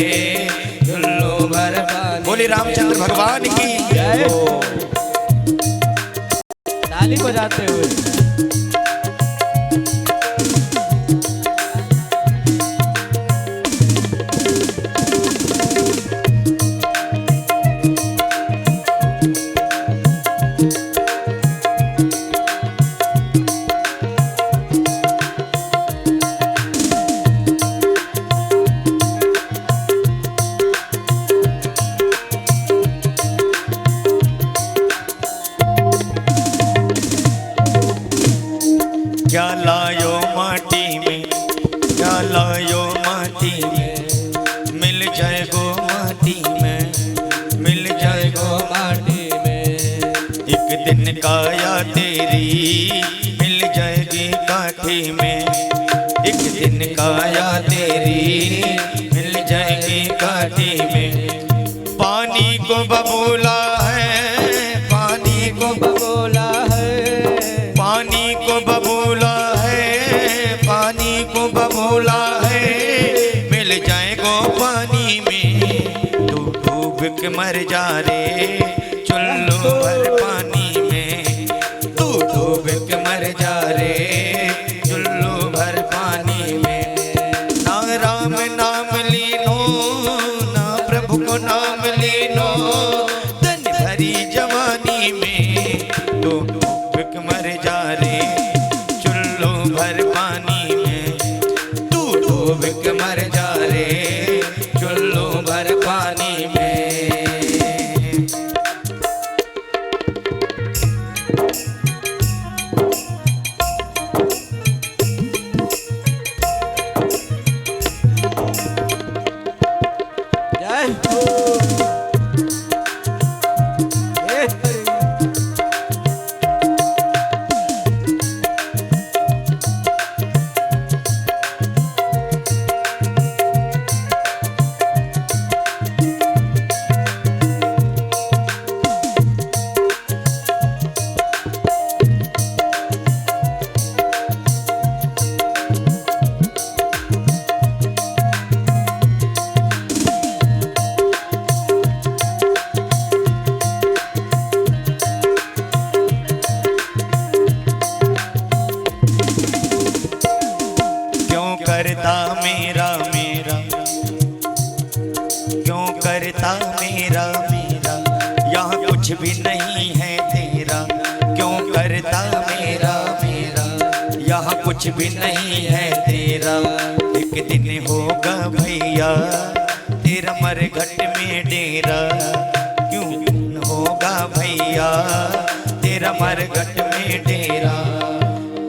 चुल्लू भर पानी। बोले रामचंद्र भगवान की जय हो। ताली बजाते हुए क्या लायो माटी में, क्या लायो माटी में, मिल जाएगो माटी में, मिल जाएगो माटी में। एक दिन काया तेरी मिल जाएगी काठी में। एक दिन काया तेरी मिल जाएगी काठी में। पानी को बबूला है, पानी को बबूला है, पानी को बबूला है, पानी को बबूला है, मिल जाएगो पानी में। तू डूब के मर जा रे चुल्लू भर पानी में तू डूब के मर जा रे चुल्लू भर पानी में। ना राम नाम लीनो ना प्रभु को नाम लीनो धन भरी जवानी में तू डूब के मर जा रे चुल्लू भर पानी में तू डूब के मर जा रे चुल्लू भर पानी में। करता मेरा मेरा क्यों करता मेरा मेरा यहाँ कुछ भी नहीं है तेरा क्यों करता मेरा मेरा यहाँ कुछ भी नहीं है तेरा। एक दिन होगा भैया तेरा मरघट में डेरा क्यों होगा भैया तेरा मरघट में डेरा।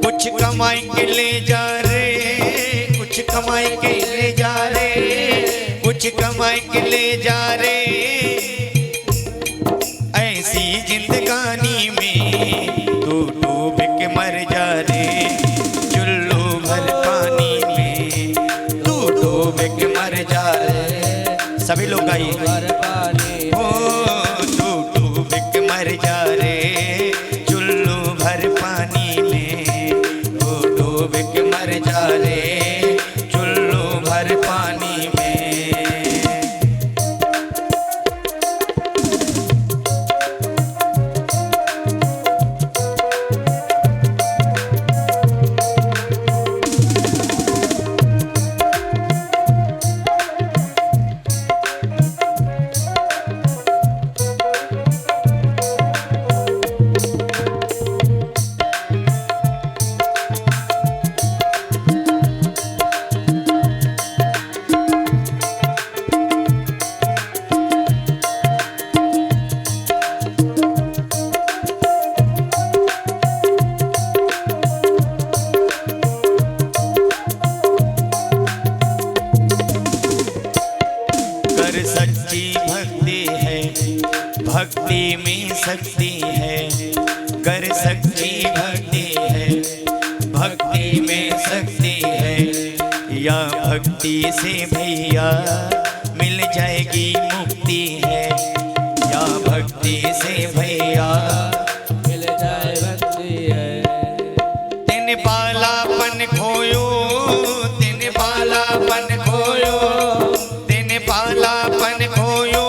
कुछ कमाई के ले जा रे कुछ कमाई के ले जा रे कुछ कमाई के ले जा रे ऐसी जिंदगानी में तू डूब के मर जा रे चुल्लू भर पानी में तू डूब के मर जा रे। सभी लोग गाइए ओ तू डूब के मर जा रे चुल्लू भर पानी में तू डूब के मर जा रे पानी में। सच्ची भक्ति है भक्ति में शक्ति है कर सच्ची भक्ति है भक्ति में शक्ति है या भक्ति से भैया मिल जाएगी मुक्ति है या भक्ति से भैया मिल जाए भक्ति है। तेने पालापन खोयो तेने पालापन खोयो पालापन खोयो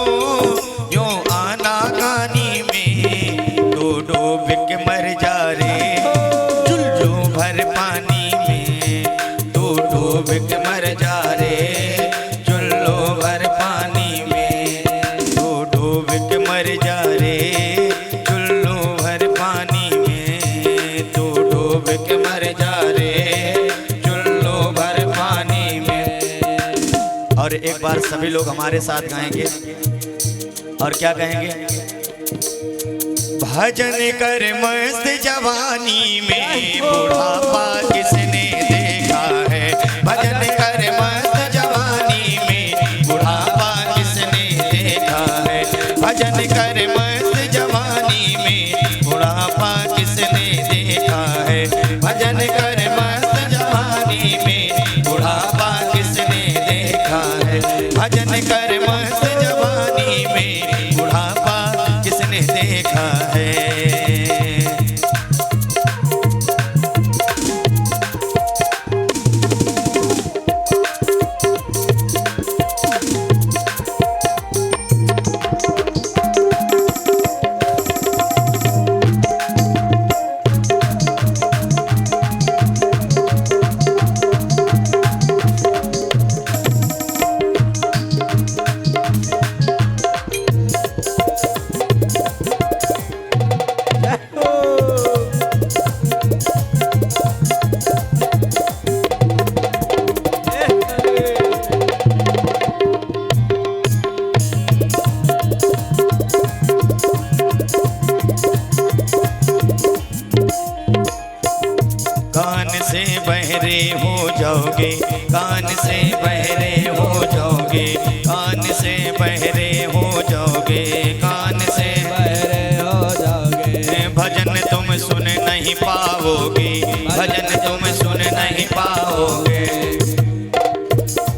यो आना गानी में तो डूब के मर जा रे चुल्लू भर पानी में तो डूब के मर जा रे चुल्लू भर पानी में तो डूब के मर जा रे चुल्लू भर पानी में तो डूब के मर जा रे चुल्लू भर पानी में। और एक बार सभी लोग हमारे साथ गाएंगे और क्या कहेंगे। भजन कर मस्त जवानी में बुढ़ापा किसने देखा है भजन कर मस्त जवानी में बुढ़ापा किसने देखा है भजन कर मस्त जवानी में बुढ़ापा किसने देखा है भजन कर मस्त जवानी में बुढ़ापा किसने देखा है भजन कर मस्त जवानी में बुढ़ापा किसने देखा है। बहरे हो जाओगे, कान से बहरे हो जाओगे, कान से बहरे हो जाओगे, कान से बहरे हो जाओगे। भजन तुम सुन नहीं पाओगे, भजन तुम सुन नहीं पाओगे।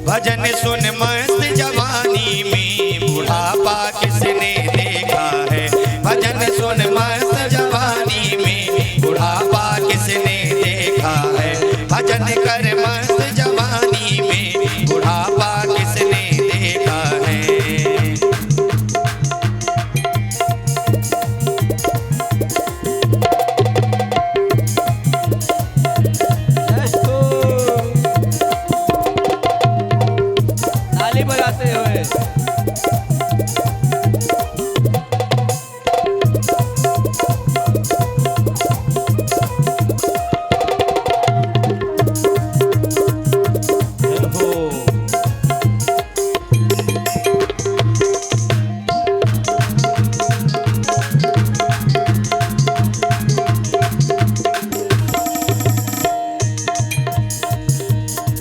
भजन सुन मस्त जवानी में बुढ़ापा किसने देखा है, भजन सुन मस्त जवानी में बुढ़ापा किसने देखा है, भजन कर मस्त जवानी में बुढ़ापा किसने देखा है। ताली बजाते हुए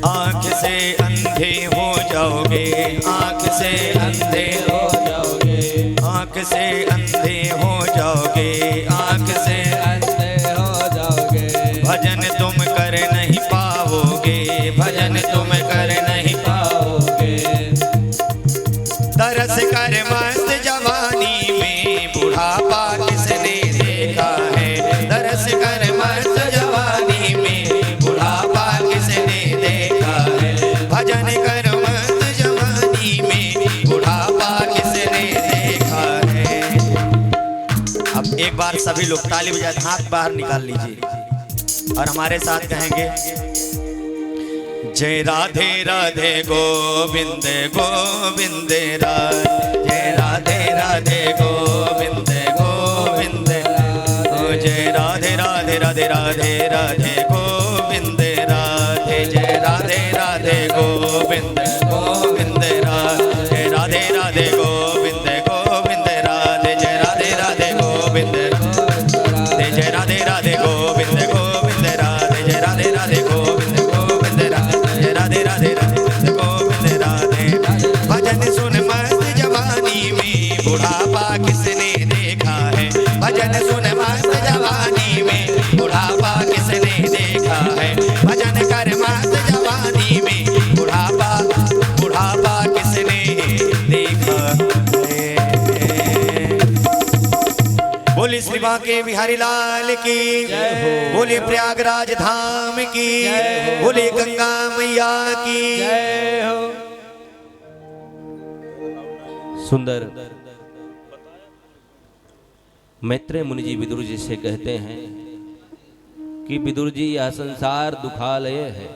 आँख से अंधे हो जाओगे, आँख से अंधे हो जाओगे, आँख से अंधे हो जाओगे, आँख से अंधे हो जाओगे। भजन तुम कर नहीं पाओगे, भजन तुम कर नहीं पाओगे। तरस कर मस्त जवानी में बुढ़ापा किसने देखा है, तरस कर मस्त जवानी में बुढ़ापा किसने देखा है, भजन कर मस्त जवानी में बुढ़ापा किसने देखा है। अब एक बार सभी लोग ताली बजाए हाथ बाहर निकाल लीजिए और हमारे साथ कहेंगे, जय राधे राधे गोविंद गोविंद राधे, जय राधे राधे गोविंद गोविंद, जय राधे राधे राधे राधे राधे गोविंद राधे, जय राधे राधे गोविंद गोविंद राधे, राधे राधे गोविंद गोविंद राधे, जय राधे राधे गोविंद राधे, जय राधे राधे गोविंद गोविंद राधे, जय राधे राधे गोविंद गोविंद राधे, राधे राधे राधे गोविंद राधे। भजन सुन मस्त जवानी में बुढ़ापा किसने देखा है, भजन सुन मस्त जवानी में बुढ़ापा किसने देखा है, भजन कर मस्त जवानी में बुढ़ापा बुढ़ापा किसने देखा है। बोली श्री बांके बिहारी लाल की, बोली प्रयागराज धाम की, बोली गंगा मैया की। जय हो। सुंदर मैत्रेय मुनि जी विदुर जी से कहते हैं कि विदुर जी यह संसार दुखालय है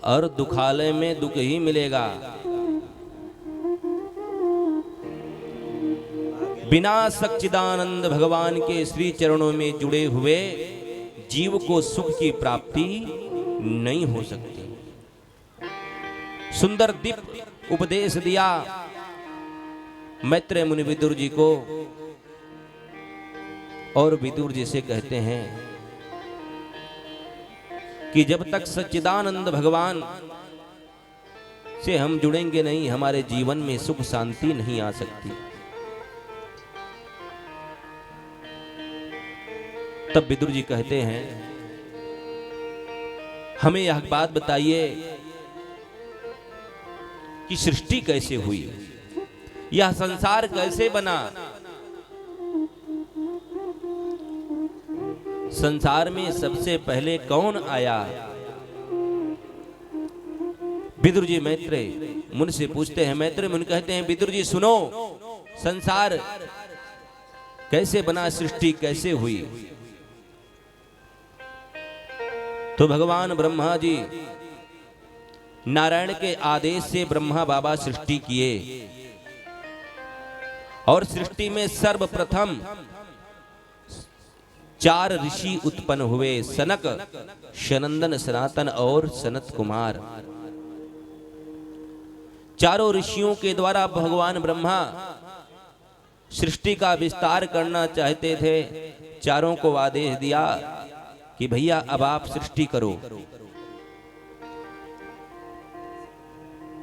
और दुखालय में दुख ही मिलेगा। बिना सच्चिदानंद भगवान के श्री चरणों में जुड़े हुए जीव को सुख की प्राप्ति नहीं हो सकती। सुंदर दीप उपदेश दिया मैत्रेय मुनि विदुर जी को और विदुर जी से कहते हैं कि जब तक सच्चिदानंद भगवान से हम जुड़ेंगे नहीं, हमारे जीवन में सुख शांति नहीं आ सकती। तब विदुर जी कहते हैं, हमें यह बात बताइए कि सृष्टि कैसे हुई, यह संसार कैसे बना, संसार में सबसे पहले कौन आया। विदुर जी मैत्रेय मुनि से पूछते हैं। मैत्रेय मुनि कहते हैं, विदुर जी सुनो, संसार कैसे बना, सृष्टि कैसे हुई। तो भगवान ब्रह्मा जी नारायण के आदेश से ब्रह्मा बाबा सृष्टि किए और सृष्टि में सर्वप्रथम 4 ऋषि उत्पन्न हुए, सनक, सनंदन, सनातन और सनत कुमार। चारों ऋषियों के द्वारा भगवान ब्रह्मा सृष्टि का विस्तार करना चाहते थे। चारों को आदेश दिया कि भैया अब आप सृष्टि करो।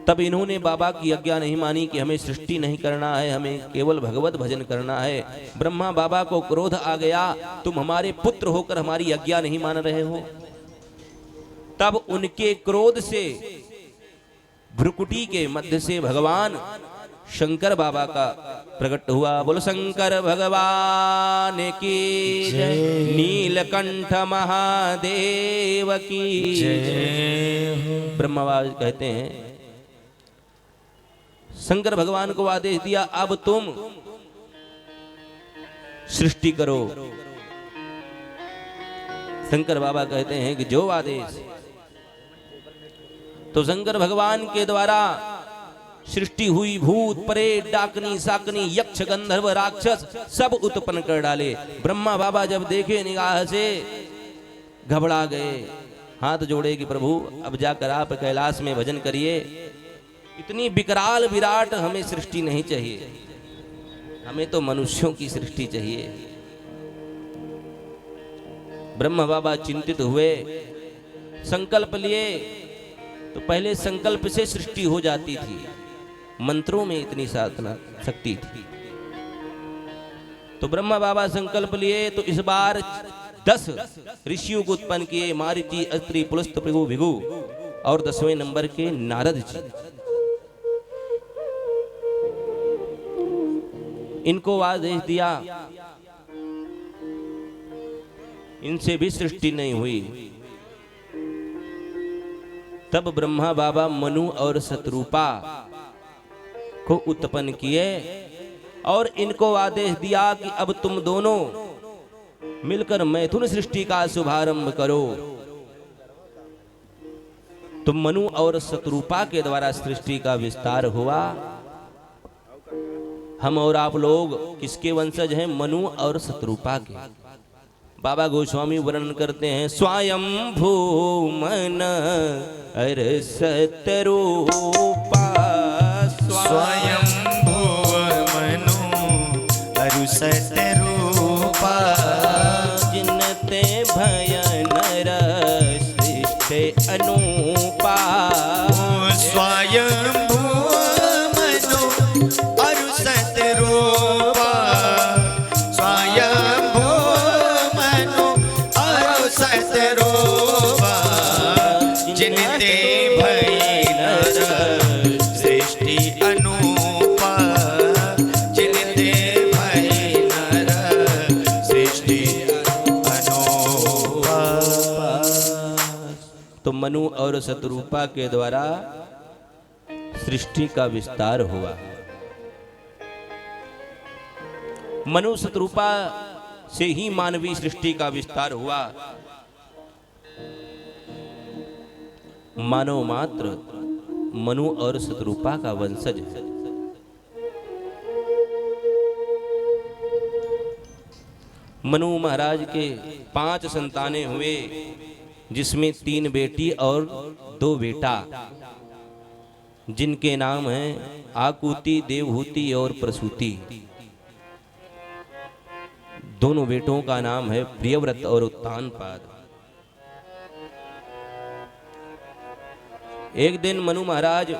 तब इन्होंने बाबा की आज्ञा नहीं मानी कि हमें सृष्टि नहीं करना है, हमें केवल भगवत भजन करना है। ब्रह्मा बाबा को क्रोध आ गया, तुम हमारे पुत्र होकर हमारी आज्ञा नहीं मान रहे हो। तब उनके क्रोध से भ्रुकुटी के मध्य से भगवान शंकर बाबा का प्रकट हुआ। बोलो शंकर भगवान की जय, नीलकंठ महादेव की जय। ब्रह्मा बाबा कहते हैं, शंकर भगवान को आदेश दिया, अब तुम सृष्टि करो। शंकर बाबा कहते हैं कि जो आदेश। तो शंकर भगवान के द्वारा सृष्टि हुई। भूत प्रेत डाकनी साकनी यक्ष गंधर्व राक्षस सब उत्पन्न कर डाले। ब्रह्मा बाबा जब देखे निगाह से घबरा गए, हाथ जोड़े कि प्रभु अब जाकर आप कैलाश में भजन करिए। इतनी विकराल विराट हमें सृष्टि नहीं चाहिए, हमें तो मनुष्यों की सृष्टि चाहिए। ब्रह्मा बाबा चिंतित हुए, संकल्प लिए। तो पहले संकल्प से सृष्टि हो जाती थी, मंत्रों में इतनी साधना शक्ति थी। तो ब्रह्मा बाबा संकल्प लिए, तो इस बार 10 ऋषियों को उत्पन्न किए, मारीची अत्रि पुलस्त भृगु भिगु, और 10वें नंबर के नारद जी। इनको आदेश दिया, इनसे भी सृष्टि नहीं हुई। तब ब्रह्मा बाबा मनु और शत्रुपा को उत्पन्न किए और इनको आदेश दिया कि अब तुम दोनों मिलकर मैथुन सृष्टि का शुभारंभ करो। तो मनु और शत्रुपा के द्वारा सृष्टि का विस्तार हुआ। हम और आप लोग किसके वंशज हैं? मनु और शत्रुपा के। बाबा गोस्वामी वर्णन करते हैं, स्वयं भूमन अर शत्रुपा, स्वयं भूमनु अरु शत्रुपा, जिनते भयनर सृष्टि अनुपा। स्वयं भूमनु अरु शत्रुपा, स्वयं भूमनु अरु शत्रुपा, जिनते भयनर सृष्टि अनुपा, जिनते भयनर सृष्टि अनुपा। तो मनु और शत्रुपा के द्वारा सृष्टि का विस्तार हुआ। मनु शत्रुपा से ही मानवीय सृष्टि का विस्तार हुआ। मानव मात्र मनु और शत्रुपा का वंशज है। मनु महाराज के 5 संतानें हुए, जिसमें 3 बेटी और 2 बेटा, जिनके नाम हैं आकुति, देवहूति और प्रसूति। दोनों बेटों का नाम है प्रियव्रत और उत्तानपाद। एक दिन मनु महाराज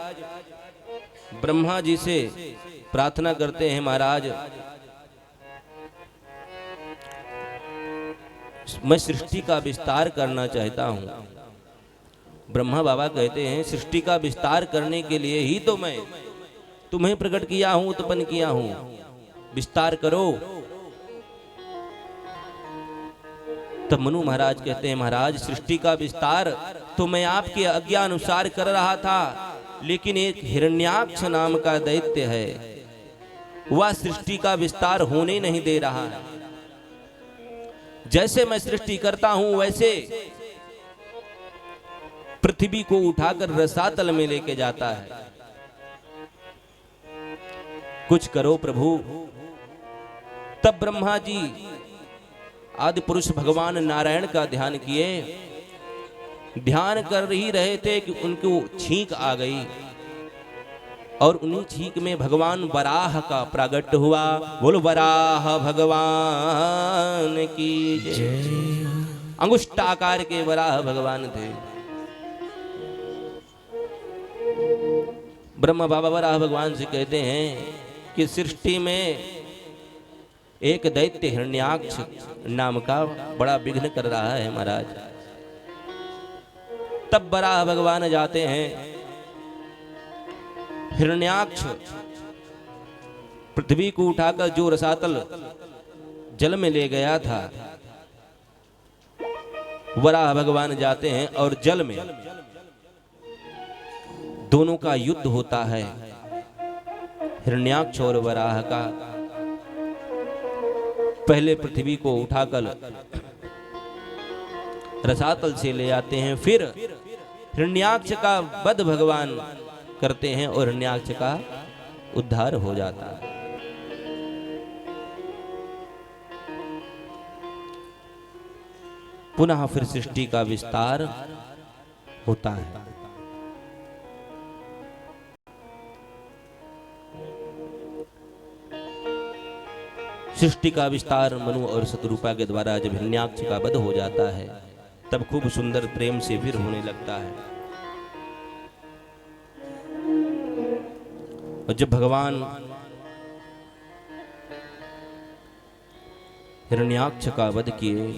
ब्रह्मा जी से प्रार्थना करते हैं, महाराज मैं सृष्टि का विस्तार करना चाहता हूं। ब्रह्मा बाबा कहते हैं, सृष्टि का विस्तार करने के लिए ही तो मैं तुम्हें प्रकट किया हूं, उत्पन्न किया हूं, विस्तार करो। तब मनु महाराज कहते हैं, महाराज सृष्टि का विस्तार तो मैं आपके आज्ञा अनुसार कर रहा था, लेकिन एक हिरण्याक्ष नाम का दैत्य है, वह सृष्टि का विस्तार होने नहीं दे रहा है। जैसे मैं सृष्टि करता हूं वैसे पृथ्वी को उठाकर रसातल में लेके जाता है। कुछ करो प्रभु। तब ब्रह्मा जी आदि पुरुष भगवान नारायण का ध्यान किए। ध्यान कर ही रहे थे कि उनको छींक आ गई और उन्हीं छींक में भगवान वराह का प्रागट्य हुआ। बोलो वराह भगवान की जय। अंगुष्ठ आकार के वराह भगवान थे। ब्रह्मा बाबा वराह भगवान से कहते हैं कि सृष्टि में एक दैत्य हिरण्याक्ष नाम का बड़ा विघ्न कर रहा है महाराज। तब वराह भगवान जाते हैं। हिरण्याक्ष पृथ्वी को उठाकर जो रसातल जल में ले गया था, वराह भगवान जाते हैं और जल में दोनों का युद्ध होता है, हिरण्याक्ष और वराह का। पहले पृथ्वी को उठाकर रसातल से ले आते हैं, फिर हिरण्याक्ष का वध भगवान करते हैं और हिरण्याक्ष का उद्धार हो जाता है। पुनः फिर सृष्टि का विस्तार होता है। सृष्टि का विस्तार मनु और शतरूपा के द्वारा जब हिरण्याक्ष का वध हो जाता है, तब खूब सुंदर प्रेम से फिर होने लगता है। और जब भगवान हिरण्याक्ष का वध किए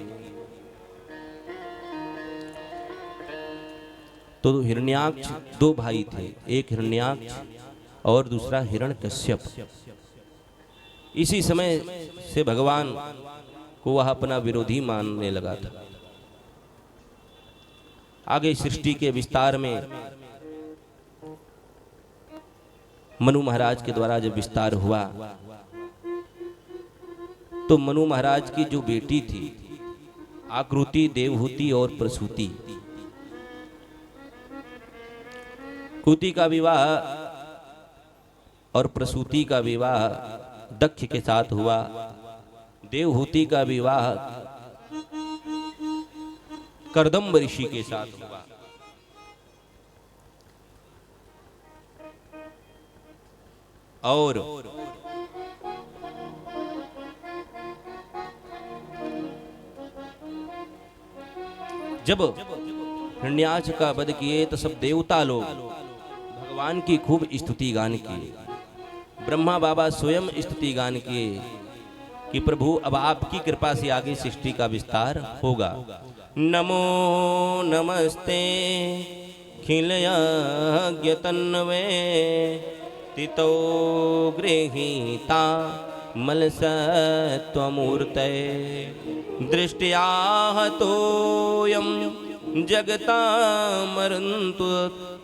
तो हिरण्याक्ष दो भाई थे, एक हिरण्याक्ष और दूसरा हिरण्यकश्यप। इसी समय से भगवान को वह अपना विरोधी मानने लगा था। आगे सृष्टि के विस्तार में मनु महाराज के द्वारा जब विस्तार हुआ तो मनु महाराज की जो बेटी थी आकृति, देवहूति और प्रसूति, कुति का विवाह और प्रसूति का विवाह दक्ष के साथ हुआ। देवहूति का विवाह कर्दम्ब ऋषि के साथ हुआ। और जब हिरण्याक्ष का वध किए तो सब देवता लोग भगवान की खूब स्तुति गान किए। ब्रह्मा बाबा स्वयं स्तुति गान किए कि प्रभु अब आपकी कृपा से आगे सृष्टि का विस्तार होगा। नमो नमस्ते खिलयज्ञतन्वे तितो गृहीता मलसत्वमूर्ते दृष्ट्या तोयं जगतामरन्तु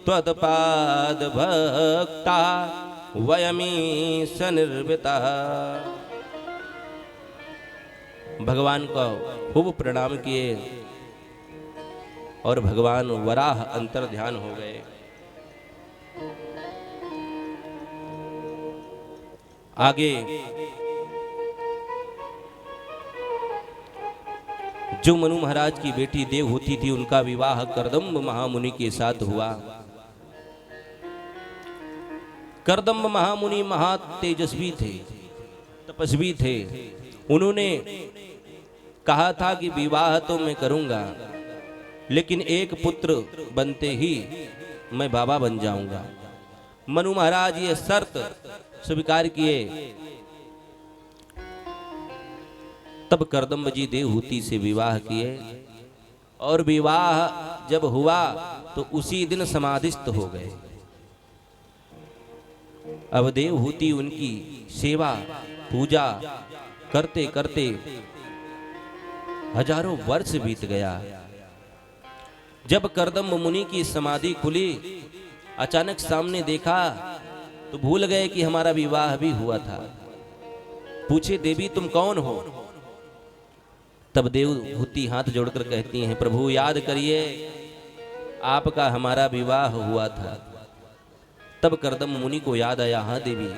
त्वत्पाद भक्ता वयमी सनिर्विता। भगवान को खूब प्रणाम किए और भगवान वराह अंतर ध्यान हो गए। आगे जो मनु महाराज की बेटी देवहूति थी, उनका विवाह कर्दम्ब महामुनि के साथ हुआ। कर्दम्ब महामुनि महा तेजस्वी थे, तपस्वी थे। उन्होंने कहा था कि विवाह तो मैं करूंगा, लेकिन एक पुत्र बनते ही मैं बाबा बन जाऊंगा। मनु महाराज ये शर्त स्वीकार किए। तब कर्दम्ब जी देवहूति से विवाह किए और विवाह जब हुआ तो उसी दिन समाधिस्थ हो गए। अब देवहूति उनकी सेवा पूजा करते करते हजारों वर्ष बीत गया। जब कर्दम्ब मुनि की समाधि खुली, अचानक सामने देखा तो भूल गए कि हमारा विवाह भी हुआ था। पूछे, देवी तुम कौन हो? तब देवहूति हाथ जोड़कर कहती हैं, प्रभु याद करिए आपका हमारा विवाह हुआ था। तब कर्दम्ब मुनि को याद आया, हाँ देवी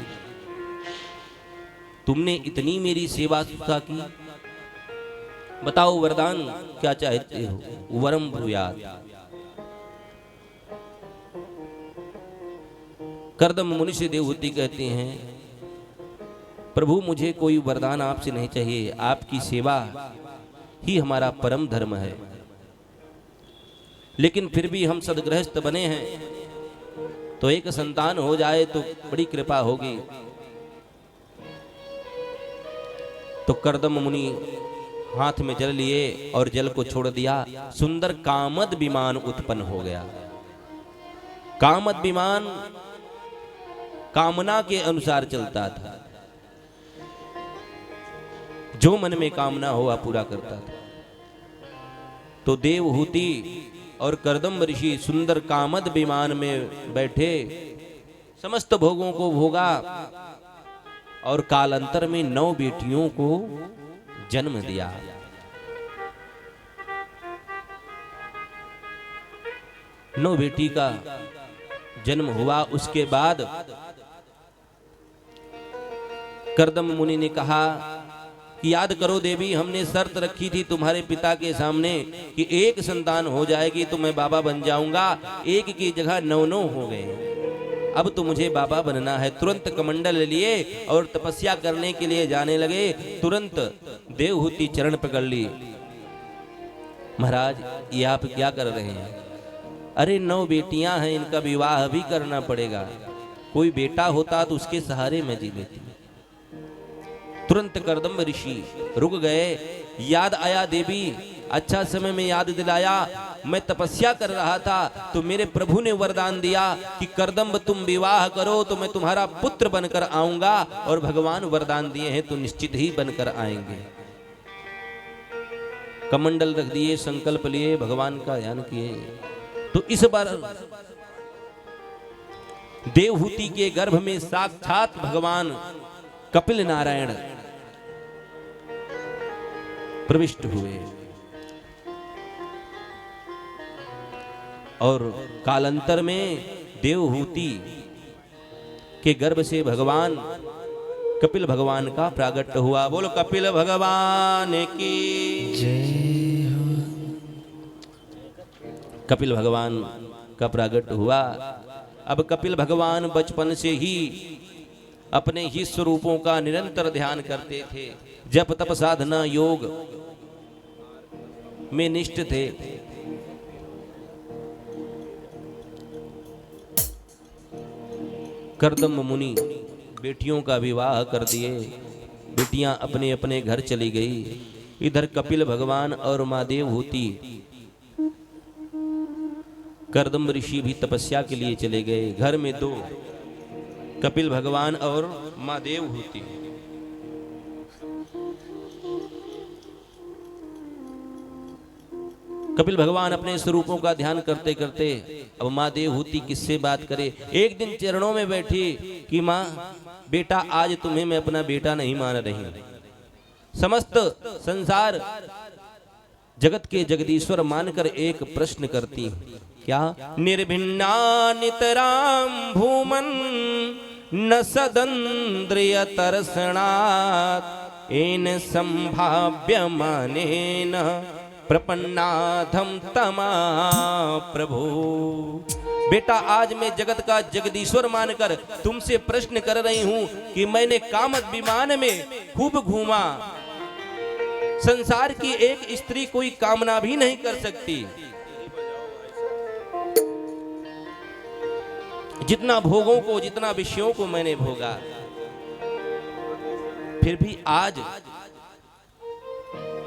तुमने इतनी मेरी सेवा सुधा की, बताओ वरदान क्या चाहते हो? वरम भूयात्। कर्दम्ब मुनि से देवहूति कहते हैं, प्रभु मुझे कोई वरदान आपसे नहीं चाहिए, आपकी सेवा ही हमारा परम धर्म है। लेकिन फिर भी हम सदगृहस्थ बने हैं, तो एक संतान हो जाए तो बड़ी कृपा होगी। तो कर्दम मुनि हाथ में जल लिए और जल को छोड़ दिया। सुंदर कामद विमान उत्पन्न हो गया। कामद विमान कामना के अनुसार चलता था, जो मन में कामना हो वह पूरा करता था। तो देवहूति और कर्दम ऋषि सुंदर कामद विमान में बैठे समस्त भोगों को भोगा और कालांतर में 9 बेटियों को जन्म दिया। नौ बेटी का जन्म हुआ। उसके बाद कर्दम मुनि ने कहा कि याद करो देवी, हमने शर्त रखी थी तुम्हारे पिता के सामने कि एक संतान हो जाएगी तो मैं बाबा बन जाऊंगा। एक की जगह 9 हो गए। अब तो मुझे बाबा बनना है। तुरंत कमंडल लिए और तपस्या करने के लिए जाने लगे। तुरंत देवहूति चरण पकड़ ली। महाराज, ये आप क्या कर रहे हैं? अरे 9 बेटियां हैं, इनका विवाह भी करना पड़ेगा। कोई बेटा होता तो उसके सहारे में जी लेती। तुरंत कर्दम ऋषि रुक गए। याद आया देवी, अच्छा समय में याद दिलाया। मैं तपस्या कर रहा था तो मेरे प्रभु ने वरदान दिया कि कर्दम तुम विवाह करो तो मैं तुम्हारा पुत्र बनकर आऊंगा। और भगवान वरदान दिए हैं तो निश्चित ही बनकर आएंगे। कमंडल रख दिए, संकल्प लिए, भगवान का ध्यान किए। तो इस बार देवहूति के गर्भ में साक्षात भगवान कपिल नारायण प्रविष्ट हुए और कालांतर में देवहूति के गर्भ से भगवान कपिल भगवान का प्रागट्य हुआ। बोलो कपिल भगवान की जय हो। कपिल भगवान का प्रागट्य हुआ। अब कपिल भगवान बचपन से ही अपने ही स्वरूपों का निरंतर ध्यान करते थे। जप तप साधना योग में निष्ठ थे। कर्दम मुनि बेटियों का विवाह कर दिए। बेटियां अपने अपने घर चली गई। इधर कपिल भगवान और माँ देवहूति, कर्दम ऋषि भी तपस्या के लिए चले गए। घर में 2, कपिल भगवान और माँ देवहूति। कपिल भगवान अपने स्वरूपों का ध्यान करते करते अब माँ देवहूति किससे बात करे। एक दिन चरणों में बैठी कि माँ बेटा, आज तुम्हें मैं अपना बेटा नहीं मान रही। समस्त संसार जगत के जगदीश्वर मानकर एक प्रश्न करती, क्या? निर्भिन्ना नितराम भूमन न सदंद्रिय तरसणात् एन संभाव्य मानेन प्रपन्नाधम तमा प्रभु। बेटा, आज मैं जगत का जगदीश्वर मानकर तुमसे प्रश्न कर रही हूं कि मैंने कामद विमान में खूब घूमा। संसार की एक स्त्री कोई कामना भी नहीं कर सकती। जितना भोगों को, जितना विषयों को मैंने भोगा, फिर भी आज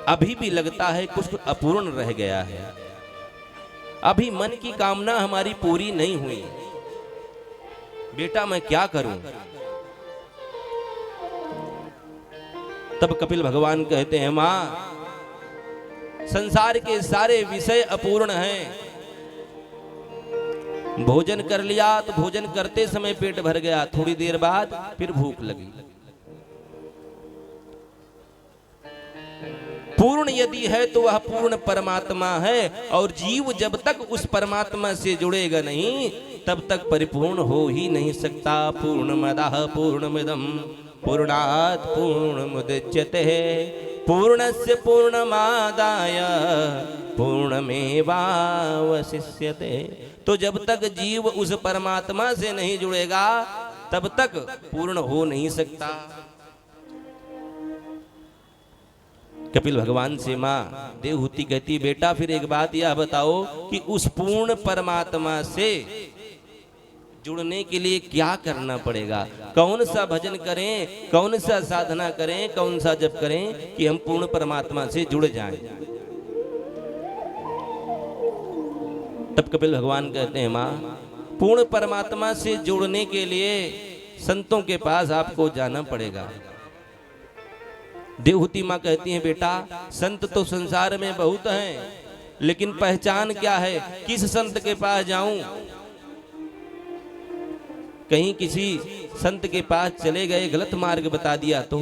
अभी भी लगता है कुछ अपूर्ण रह गया है। अभी मन की कामना हमारी पूरी नहीं हुई। बेटा, मैं क्या करूं? तब कपिल भगवान कहते हैं, मां, संसार के सारे विषय अपूर्ण हैं। भोजन कर लिया तो भोजन करते समय पेट भर गया, थोड़ी देर बाद फिर भूख लगी। पूर्ण यदि है तो वह पूर्ण परमात्मा है, और जीव जब तक उस परमात्मा से जुड़ेगा नहीं तब तक परिपूर्ण हो ही नहीं सकता। पूर्णमदः पूर्णमिदं पूर्णात् पूर्णमुदच्यते पूर्णस्य पूर्णमादाय पूर्णमेवावशिष्यते। तो जब तक जीव उस परमात्मा से नहीं जुड़ेगा तब तक पूर्ण हो नहीं सकता। कपिल भगवान से माँ देवहूति कहती, बेटा फिर एक बात यह बताओ कि उस पूर्ण परमात्मा से जुड़ने के लिए क्या करना पड़ेगा, कौन सा भजन करें, कौन सा साधना करें, कौन सा जप करें कि हम पूर्ण परमात्मा से जुड़ जाएं। तब कपिल भगवान कहते हैं, माँ पूर्ण परमात्मा से जुड़ने के लिए संतों के पास आपको जाना पड़ेगा। देवहूति माँ कहती हैं, बेटा संत तो संसार में बहुत हैं, लेकिन पहचान क्या है, किस संत के पास जाऊं? कहीं किसी संत के पास चले गए, गलत मार्ग बता दिया तो?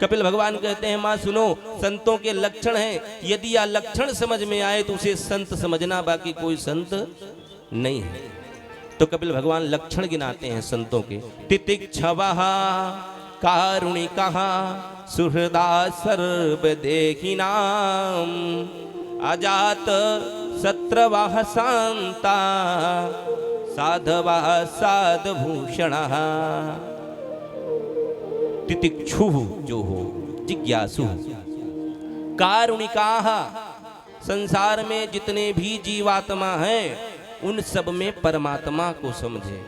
कपिल भगवान कहते हैं, माँ सुनो, संतों के लक्षण हैं, यदि यह लक्षण समझ में आए तो उसे संत समझना, बाकी कोई संत नहीं है। तो कपिल भगवान लक्षण गिनाते हैं संतों के। तितिक्षवः कारुणिकः सुहृदा सर्वदेहिनां अजात शत्रवः शान्ता साधवः साधभूषणः। तितिक्षु जो हो, जिज्ञासु, कारुणिकाः संसार में जितने भी जीवात्मा हैं उन सब में परमात्मा को समझे,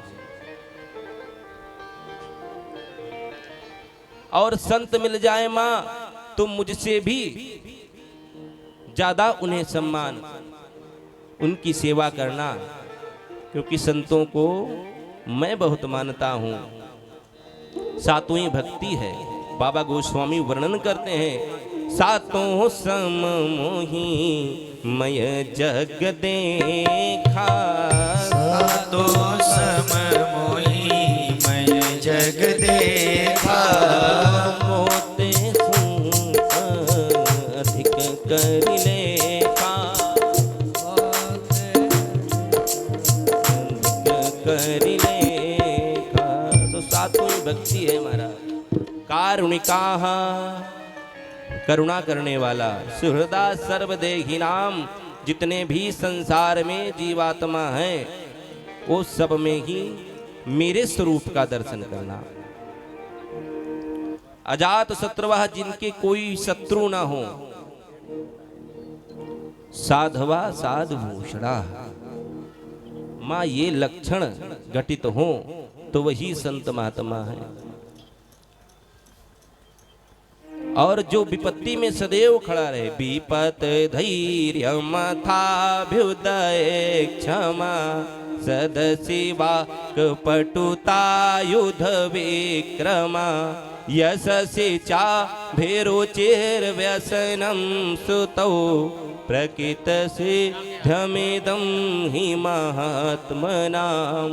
और संत मिल जाए माँ तो मुझसे भी ज्यादा उन्हें सम्मान, उनकी सेवा करना, क्योंकि संतों को मैं बहुत मानता हूँ। सातवीं भक्ति है, बाबा गोस्वामी वर्णन करते हैं, सातों सम मोही मय जग देखा, सातों सम मोही मय जग देखा, मोते अधिक कर लेखा, कर लेखा। तो सातवीं भक्ति है हमारा। कारुणिकाः करुणा करने वाला, सुहृदा सर्वदेहिनाम जितने भी संसार में जीवात्मा हैं वो सब में ही मेरे स्वरूप का दर्शन करना। अजात शत्रुवः जिनके कोई शत्रु ना हो, साधवा साधभूषणा। माँ ये लक्षण घटित हो तो वही संत महात्मा है। और जो विपत्ति में सदैव खड़ा रहे, विपत धैर्य मथाभ्युदय क्षमा सदशिवा कपटुता युध विक्रमा, यशसि चा भेरोचेर व्यसनम सुतौ प्रकृत सिद्धमिदं हि महात्मनाम।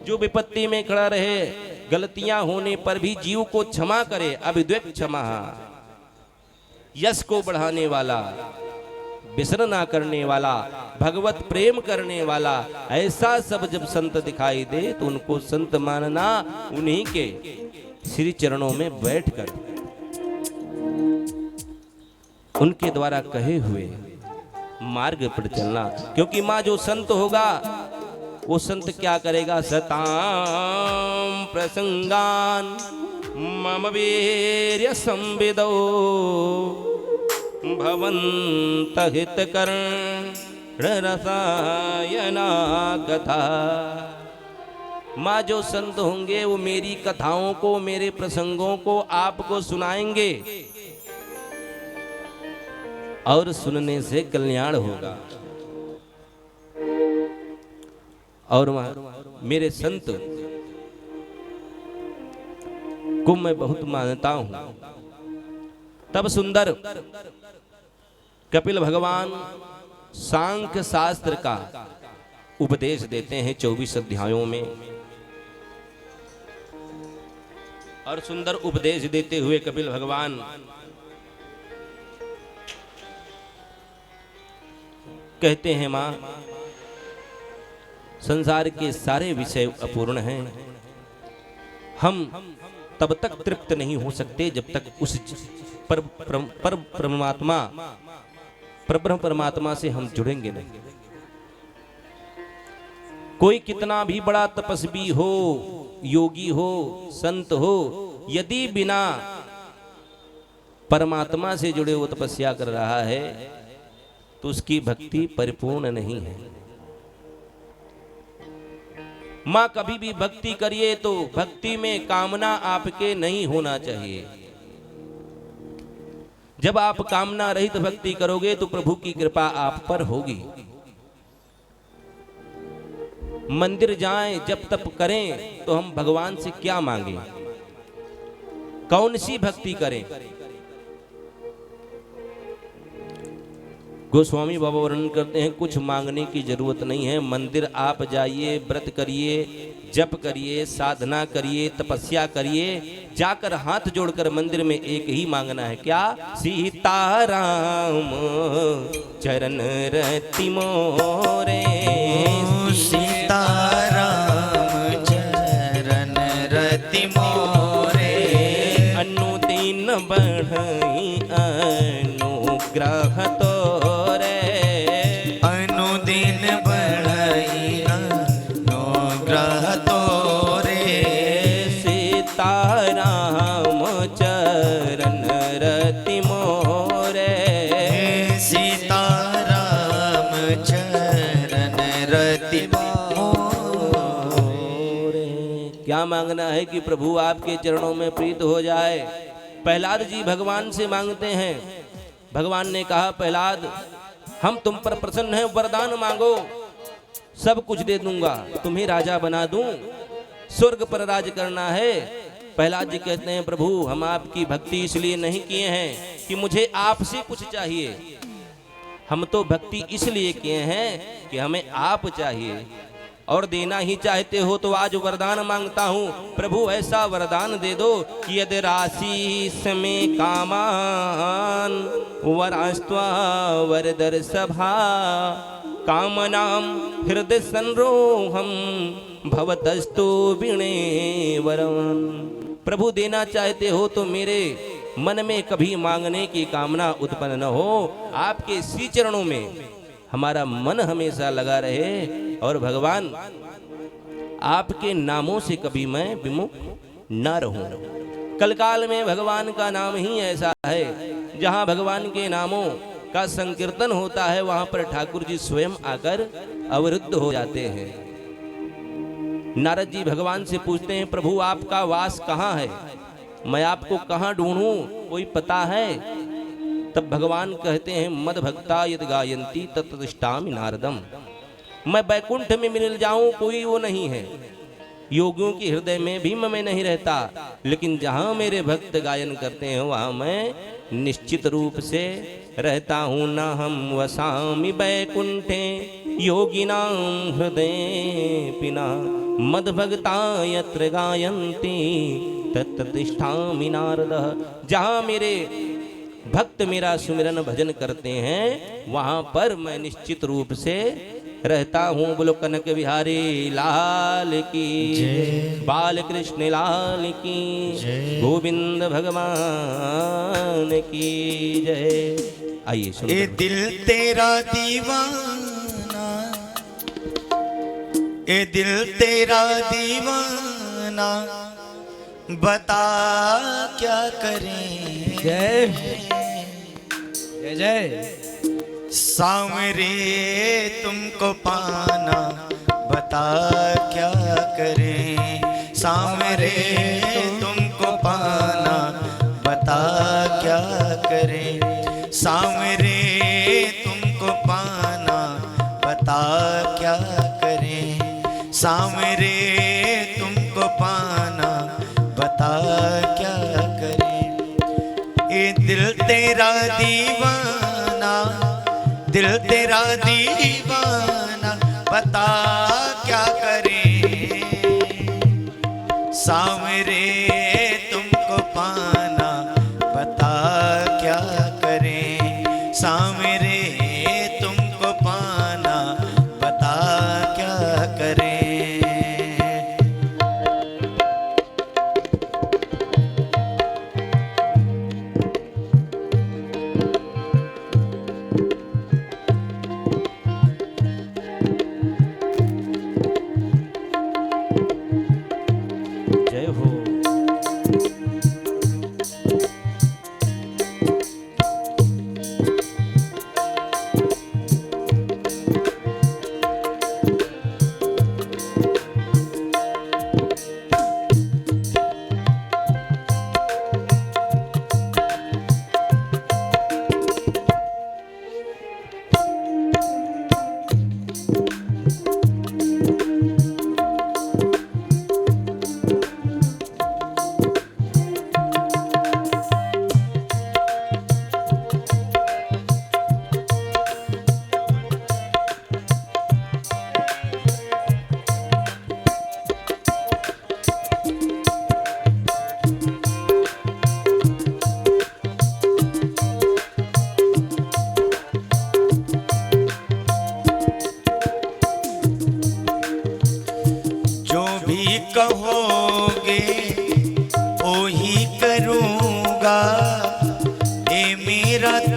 जो विपत्ति में खड़ा रहे, गलतियां होने पर भी जीव को क्षमा करे, अविद्वेक क्षमा, यश को बढ़ाने वाला, व्यसन ना करने वाला, भगवत प्रेम करने वाला, ऐसा सब जब संत दिखाई दे तो उनको संत मानना, उन्हीं के श्री चरणों में बैठकर उनके द्वारा कहे हुए मार्ग पर चलना। क्योंकि माँ जो संत होगा वो संत क्या करेगा, सताम प्रसंगान मम वीर्य संविदो भवन्त हितकर्ण रसायना कथा। माँ जो संत होंगे वो मेरी कथाओं को, मेरे प्रसंगों को आपको सुनाएंगे और सुनने से कल्याण होगा। और मेरे संत को मैं बहुत मानता हूं। तब सुंदर कपिल भगवान सांख्य शास्त्र का उपदेश देते हैं 24 अध्यायों में। और सुंदर उपदेश देते हुए कपिल भगवान कहते हैं, मां संसार के सारे विषय अपूर्ण हैं, हम तब तक तृप्त नहीं हो सकते जब तक उस परब्रह्म परमात्मा से हम जुड़ेंगे नहीं। कोई कितना भी बड़ा तपस्वी हो, योगी हो, संत हो, यदि बिना परमात्मा से जुड़े वो तपस्या कर रहा है तो उसकी भक्ति परिपूर्ण नहीं है। मां कभी भी भक्ति करिए तो भक्ति में कामना आपके नहीं होना चाहिए। जब आप कामना रहित भक्ति करोगे तो प्रभु की कृपा आप पर होगी। मंदिर जाएं, जप तप करें तो हम भगवान से क्या मांगे, कौन सी भक्ति करें? गोस्वामी बाबा वर्णन करते हैं कुछ मांगने की जरूरत नहीं है। मंदिर आप जाइए, व्रत करिए, जप करिए, साधना करिए, तपस्या करिए, जाकर हाथ जोड़कर मंदिर में एक ही मांगना है, क्या? सीताराम चरण रति मोरे, सीताराम चरण रति मोरे, अनुदिन बढ़ई अनुग्रह तोरे, अनुदिन बढ़ई अनुग्रह तोरे, सीताराम चरण रति मोरे, सीताराम चरण रति मोरे। क्या मांगना है कि प्रभु आपके चरणों में प्रीत हो जाए। प्रहलाद जी भगवान से मांगते हैं। भगवान ने कहा, प्रहलाद हम तुम पर प्रसन्न हैं, वरदान मांगो, सब कुछ दे दूंगा, तुम्हें राजा बना दूं, स्वर्ग पर राज करना है। प्रहलाद जी कहते हैं, प्रभु हम आपकी भक्ति इसलिए नहीं किए हैं कि मुझे आपसे कुछ चाहिए, हम तो भक्ति इसलिए किए हैं कि हमें आप चाहिए, और देना ही चाहते हो तो आज वरदान मांगता हूँ। प्रभु ऐसा वरदान दे दो कि यदि राशि में कामान वरास्त्वा वरदर सभा, कामनाम हृदय संरोहम भवतस्तु विणे वरम। प्रभु देना चाहते हो तो मेरे मन में कभी मांगने की कामना उत्पन्न न हो, आपके श्री चरणों में हमारा मन हमेशा लगा रहे, और भगवान आपके नामों से कभी मैं विमुख न रहूं। कलकाल में भगवान का नाम ही ऐसा है, जहां भगवान के नामों का संकीर्तन होता है वहां पर ठाकुर जी स्वयं आकर अवरुद्ध हो जाते हैं। नारद जी भगवान से पूछते हैं, प्रभु आपका वास कहाँ है, मैं आपको कहाँ ढूंढूं, कोई पता है? तब भगवान कहते हैं, मद भक्ता यद गायंती तत्तिष्ठामि नारदम। मैं बैकुंठ में मिल जाऊं कोई वो नहीं है, योगियों के हृदय में भी मैं नहीं रहता, लेकिन जहां मेरे भक्त गायन करते हैं वहां मैं निश्चित रूप से रहता हूं। न हम वसामि बैकुंठे योगिनां हृदय पिना, मद भक्ता यत्र गायन्ति तत्तिष्ठामि नारद। जहां मेरे भक्त मेरा सुमिरन भजन करते हैं वहां पर मैं निश्चित रूप से रहता हूँ। बोलो कनक बिहारी लाल की, बाल कृष्ण लाल की, गोविंद भगवान की जय। आइए सुनो। ए दिल तेरा दीवाना, ए दिल तेरा दीवाना, बता क्या करें। जय जय जय। सांवरे तुमको पाना, बता क्या करें। सांवरे तुमको पाना, बता क्या करें। सांवरे तुमको पाना, बता क्या करें। सांवरे तुमको पाना, बता क्या करें। ये दिल तेरा दीवाना, दिल तेरा दीवाना, बता क्या करें। सांवरे तुमको पाना, बता क्या करें। सांवरे तुमको पाना, बता क्या करें।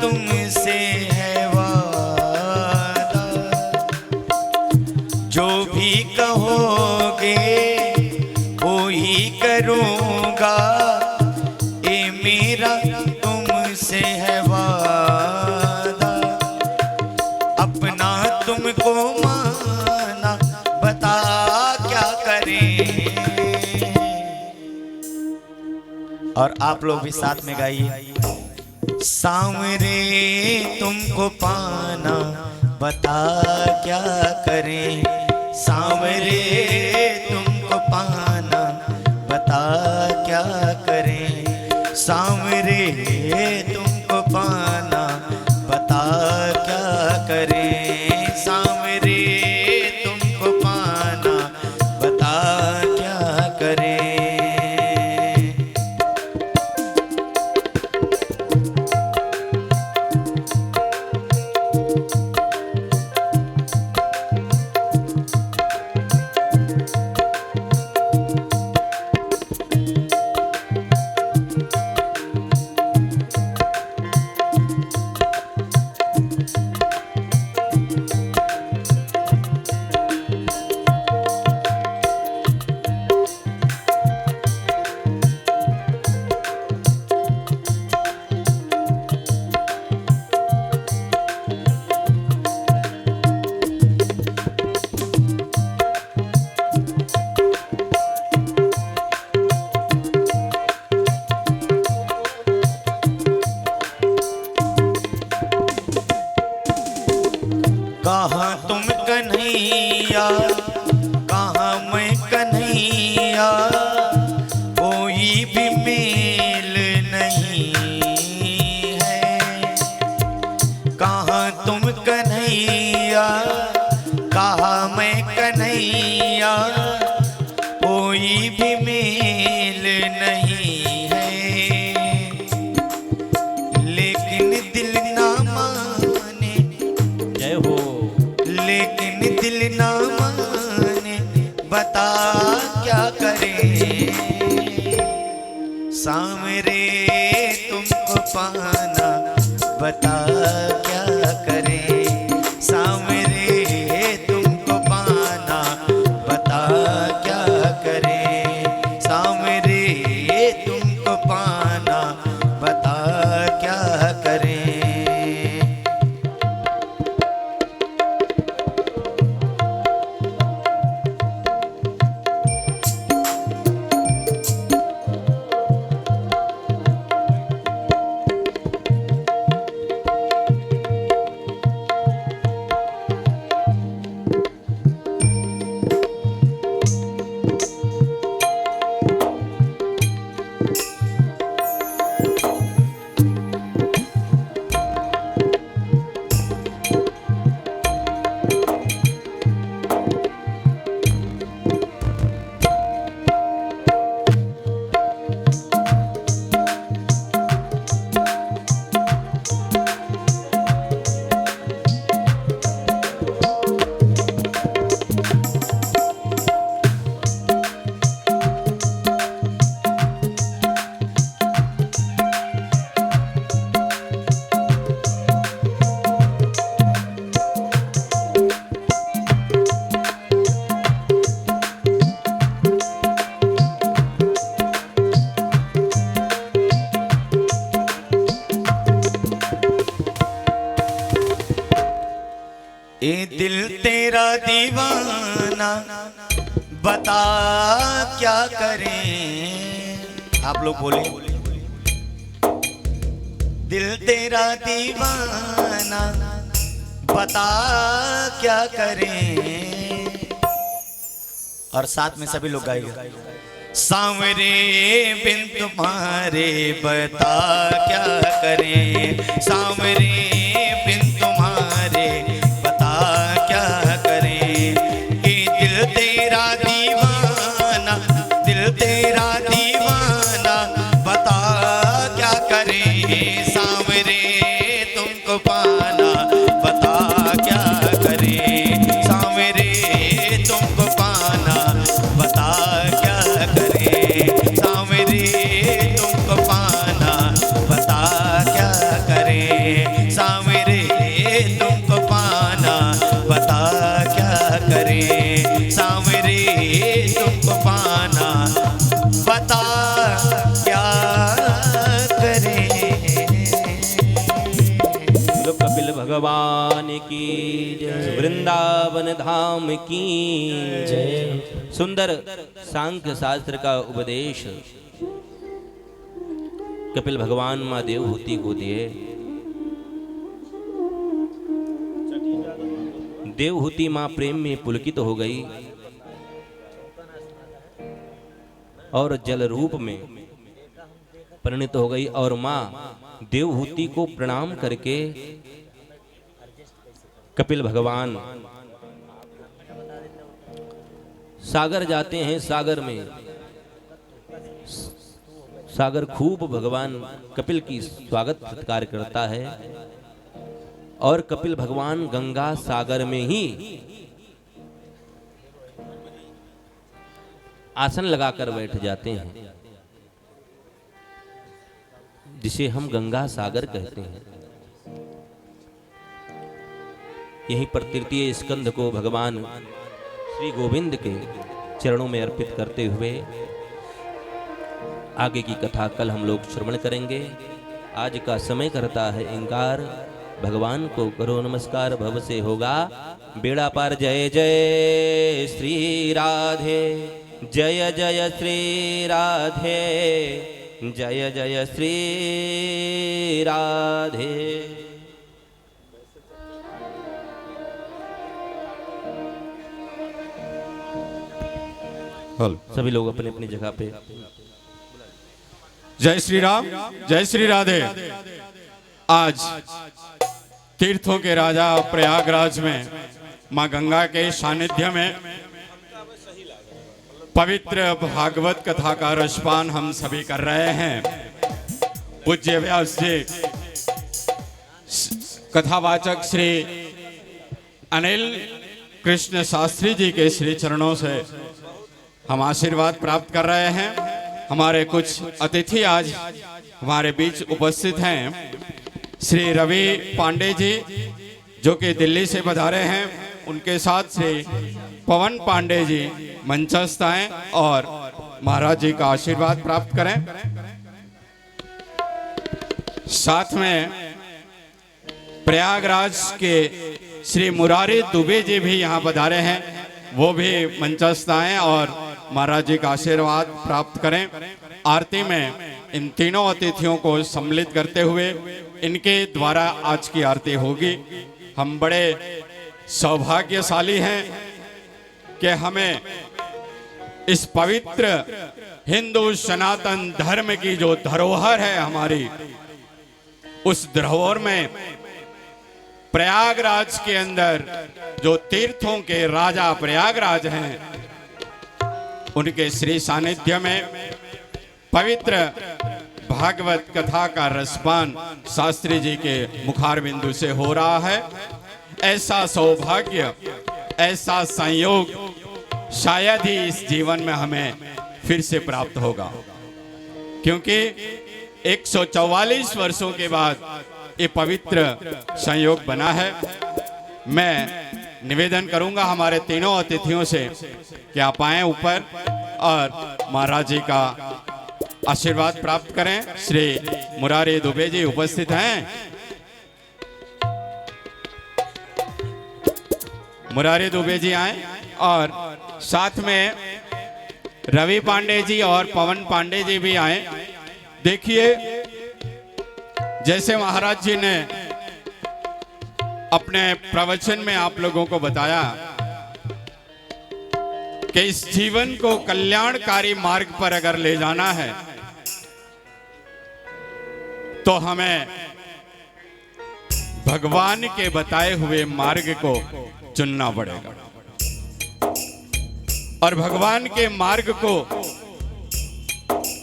तुमसे है वादा, जो भी कहोगे वो ही करूँगा, ये मेरा तुमसे है वादा। अपना तुमको माना, बता क्या करें। और आप लोग भी साथ में गाइए। सांवरे तुमको पाना, बता क्या करें। सांवरे तुमको पाना, बता क्या करें। सांवरे तुमको पाना, बता क्या करें। सांवरे तुमको पाना, बता क्या करें। कहाँ तुम कन्हैया, कहाँ मैं कन्हैया, कोई भी मेल नहीं है। कहाँ तुम कन्हैया, कहाँ मैं कन्हैया, कोई भी मेल नहीं है। लेकिन दिल ना माने, जय हो। लेकिन दिल ना माने, बता क्या करें। सांवरे तुमको पाना, बता क्या करें। सांवरे तुमको पाना, बता क्या करें। सांवरे तुमको पाना, बता क्या करें। ये दिल तेरा दीवाना, बता क्या करें। आप लोग बोले। दिल तेरा दीवाना, बता क्या करें। और साथ में सभी लोग गाएंगे। सांवरे बिन तुम्हारे बता क्या करें। सांवरे बिन तुम्हारे बता क्या करें। कि दिल तेरा दीवाना, दिल तेरा दीवाना, बता क्या करें। सांवरे तुमको पाना, बता क्या करें। सांवरे तुमको पाना, बता क्या करें। सांवरे तुमको पाना, बता क्या करें। बोलो कपिल भगवान की जय, वृंदावन धाम की जय। सुंदर सांख्य शास्त्र का उपदेश कपिल भगवान माँ देवहूति को दिए। देवहूति माँ प्रेम में पुलकित हो गई और जल रूप में परिणित हो गई और माँ देवहूति को प्रणाम करके कपिल भगवान सागर जाते हैं। सागर में सागर खूब भगवान कपिल की स्वागत सत्कार करता है और कपिल भगवान गंगा सागर में ही आसन लगाकर बैठ जाते हैं, जिसे हम गंगा सागर कहते हैं। यहीं पर तृतीय स्कंध को भगवान श्री गोविंद के चरणों में अर्पित करते हुए आगे की कथा कल हम लोग श्रवण करेंगे। आज का समय करता है इंकार, भगवान को करो नमस्कार, भव से होगा बेड़ा पार। जय जय श्री राधे, जय जय श्री राधे, जय जय श्री राधे। सभी लोग अपने अपनी जगह पे। जय श्री राम, जय श्री राधे। आज तीर्थों के राजा प्रयागराज में मां गंगा के सानिध्य में पवित्र भागवत कथा का रसपान हम सभी कर रहे हैं। पूज्य व्यास जी कथावाचक श्री अनिल कृष्ण शास्त्री जी के श्री चरणों से हम आशीर्वाद प्राप्त कर रहे हैं। हमारे कुछ अतिथि आज हमारे बीच उपस्थित हैं। श्री रवि पांडे जी जो कि दिल्ली से पधारे हैं, उनके साथ श्री पवन पांडे जी मंचस्थ आए और महाराज जी का आशीर्वाद प्राप्त करें। साथ में प्रयागराज के श्री मुरारी दुबे जी भी यहाँ पधारे हैं, वो भी मंचस्थ आए और महाराज जी का आशीर्वाद प्राप्त करें। आरती में इन तीनों अतिथियों को सम्मिलित करते हुए इनके द्वारा आज की आरती होगी। हम बड़े सौभाग्यशाली हैं कि हमें इस पवित्र हिंदू सनातन धर्म की जो धरोहर है हमारी, उस धरोहर में प्रयागराज के अंदर जो तीर्थों के राजा प्रयागराज हैं, उनके श्री सानिध्य में पवित्र भागवत कथा का रसपान शास्त्री जी के मुखार बिंदु से हो रहा है। ऐसा सौभाग्य, ऐसा संयोग शायद ही इस जीवन में हमें फिर से प्राप्त होगा, क्योंकि 144 वर्षों के बाद ये पवित्र संयोग बना है। मैं निवेदन करूंगा हमारे तीनों अतिथियों से कि आप आए ऊपर और महाराज जी का आशीर्वाद प्राप्त करें। श्री मुरारी दुबे जी उपस्थित हैं। मुरारी दुबे जी आए और साथ में रवि पांडे जी और पवन पांडे जी भी आए। देखिए, जैसे महाराज जी ने अपने प्रवचन में आप लोगों को बताया कि इस जीवन को कल्याणकारी मार्ग पर अगर ले जाना है तो हमें भगवान के बताए हुए मार्ग को चुनना पड़ेगा, और भगवान के मार्ग को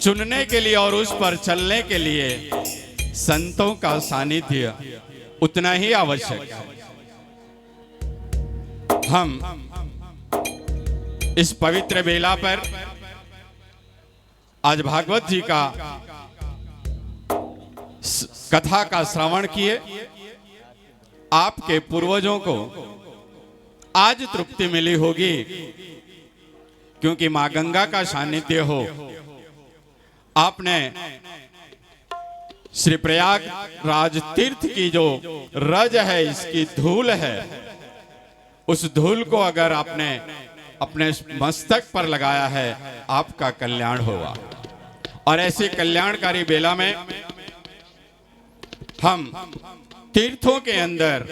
चुनने के लिए और उस पर चलने के लिए संतों का सानिध्य उतना ही आवश्यक है। हम इस पवित्र बेला पर आज भागवत जी का कथा का श्रवण किए। आपके पूर्वजों को आज तृप्ति मिली होगी, क्योंकि मां गंगा का सानिध्य हो। आपने श्री प्रयागराज तीर्थ की जो रज है, इसकी धूल है, उस धूल को अगर आपने अपने मस्तक पर लगाया है, आपका कल्याण होगा। और ऐसी कल्याणकारी बेला में हम तीर्थों के अंदर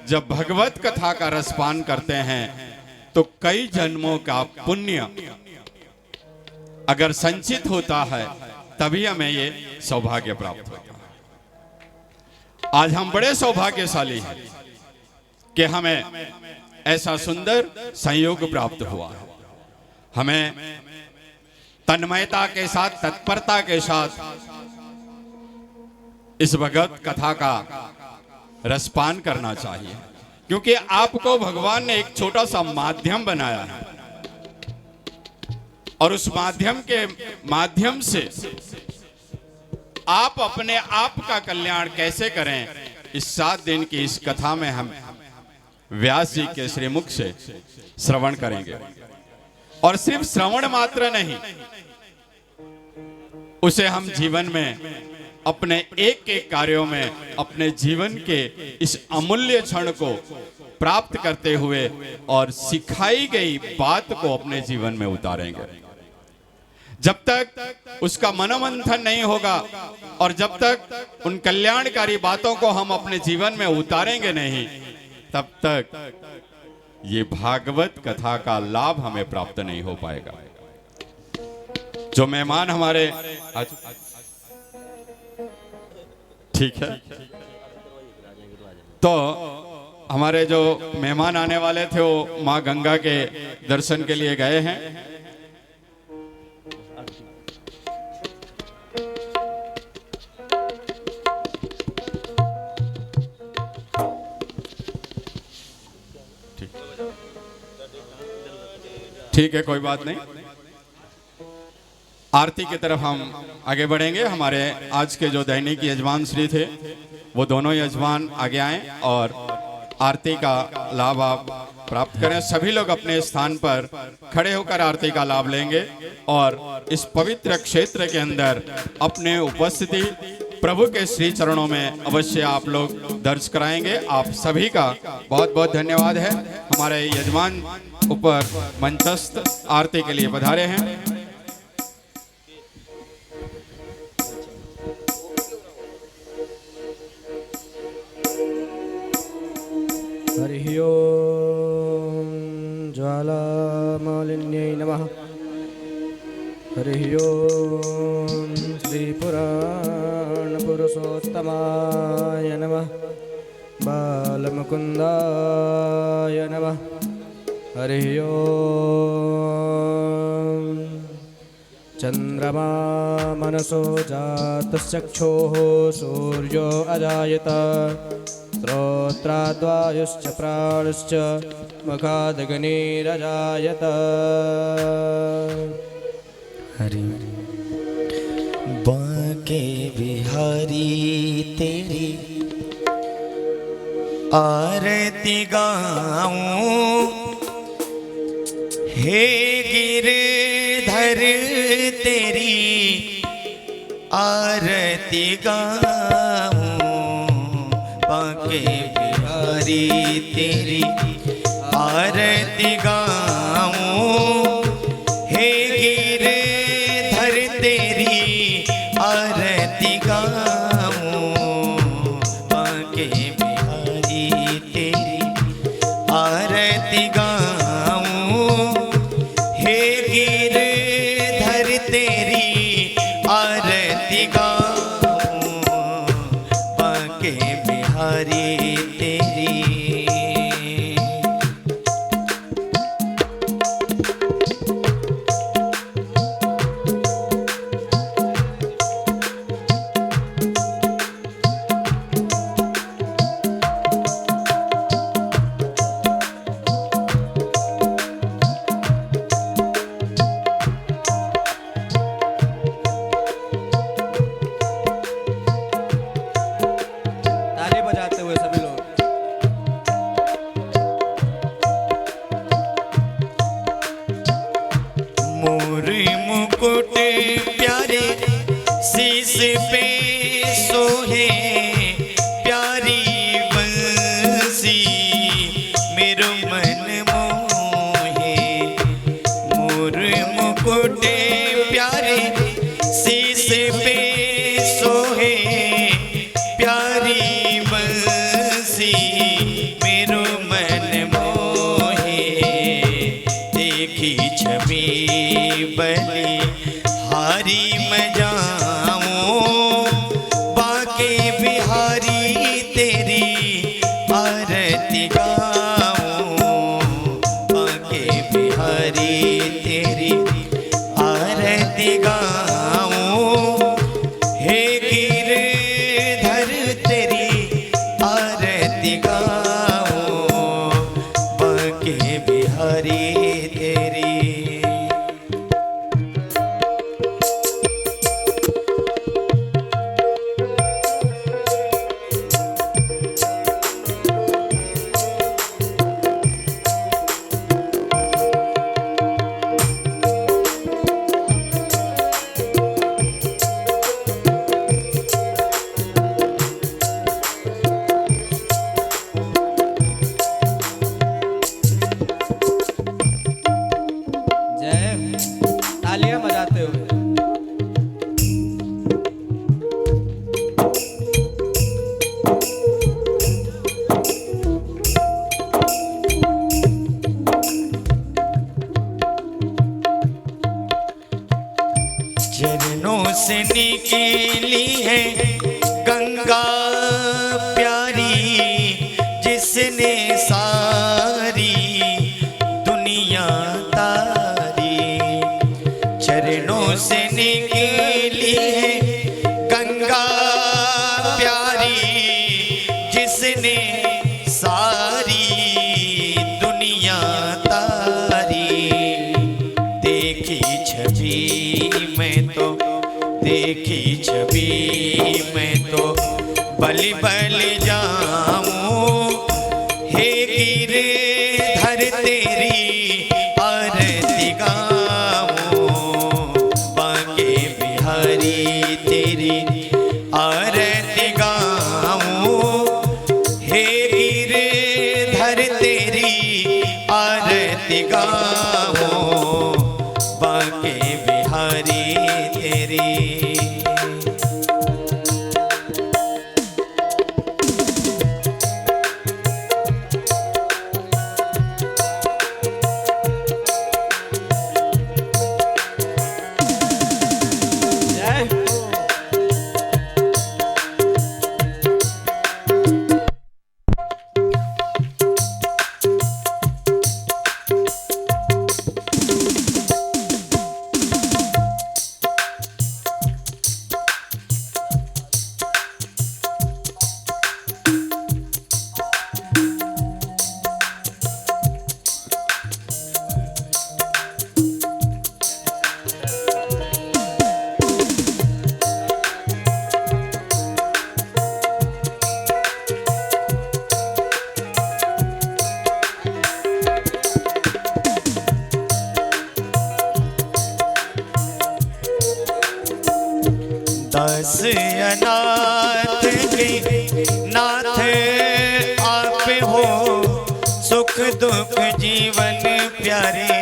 जब भगवत कथा का रसपान करते हैं तो कई जन्मों का पुण्य अगर संचित होता है, तभी हमें ये सौभाग्य प्राप्त होता है। आज हम बड़े सौभाग्यशाली हैं कि हमें ऐसा सुंदर संयोग प्राप्त हुआ है। हमें तन्मयता के साथ, तत्परता के साथ इस भगवत कथा का रसपान करना चाहिए, क्योंकि आपको भगवान ने एक छोटा सा माध्यम बनाया है और उस माध्यम से आप अपने आप का कल्याण कैसे करें, इस 7 दिन की इस कथा में हम व्यास जी के श्रीमुख से श्रवण करेंगे। और सिर्फ श्रवण मात्र नहीं, उसे हम जीवन में अपने एक एक कार्यों में, अपने जीवन के इस अमूल्य क्षण को प्राप्त करते हुए और सिखाई गई बात को अपने जीवन में उतारेंगे। जब तक उसका मनोमंथन नहीं होगा और जब तक उन कल्याणकारी बातों को हम अपने जीवन में उतारेंगे नहीं, तब तक ये भागवत कथा का लाभ हमें प्राप्त नहीं हो पाएगा। जो मेहमान हमारे आज ठीक है, तो हमारे जो मेहमान आने वाले थे वो माँ गंगा के दर्शन के लिए गए हैं। ठीक है, कोई बात नहीं। आरती की तरफ हम आगे बढ़ेंगे। हमारे आज के जो दैनिक यजमान श्री थे, वो दोनों यजमान आगे आए और आरती का लाभ आप प्राप्त करें। सभी लोग अपने स्थान पर खड़े होकर आरती का लाभ लेंगे और इस पवित्र क्षेत्र के अंदर अपने उपस्थिति प्रभु के श्री चरणों में अवश्य आप लोग दर्ज कराएंगे। आप सभी का बहुत बहुत धन्यवाद है। हमारे यजमान ऊपर मंचस्थ आरती के लिए पधारे हैं। हरि ओम ज्वालामालिन्यै नमः। हरि ओम श्री पुराण पुरुषोत्तमाय नमः। बालमुकुन्दाय नमः। हरि ओम चंद्रमा मनसो जातश्चक्षुः सूर्यो अजायत श्रोत्राद्वायुश्च प्राणश्च मुखादग्निरजायत। हरि बांके बिहारी तेरी आरती गाऊं, हे गिरधर तेरी आरती गाऊं, बांके बिहारी तेरी आरती गाऊं, हे गिरधर तेरी आरती गाऊं, बांके बिहारी तेरी आरती गाऊं, हे गिरधर तेरी आरती गाऊं, बांके बिहारी तेरी। ताली बजाते हुए सभी लोग। मोर मुकुट प्यारे शीश पे सो मेरो मन मोहे, देखी छवि बलि हारी मैं जाऊं, बाके बिहारी तेरी आरती गाऊं, बाके बिहारी तेरी आरती गाऊं, हे गिरधर तेरी आरती गाऊं, बाके बिहारी तेरी। जय तालियां बजाते हुए। चरणों से निकली है गंगा प्यारी, जिसने सारी दुनिया तारी। चरणों से निकली है गंगा प्यारी, जिसने सारी दुनिया तारी। देखी छवि में तो, देखी छवि में तो बलि बलि जाऊं, हे गिरधर तेरी आरती गाऊं, बाके बिहारी तेरी आरती गाऊं, हे गिरधर तेरी आरती गाऊं, बाके बिहारी तेरी। जय दास अनाथ के नाथ आप हो, सुख दुख जीवन प्यारे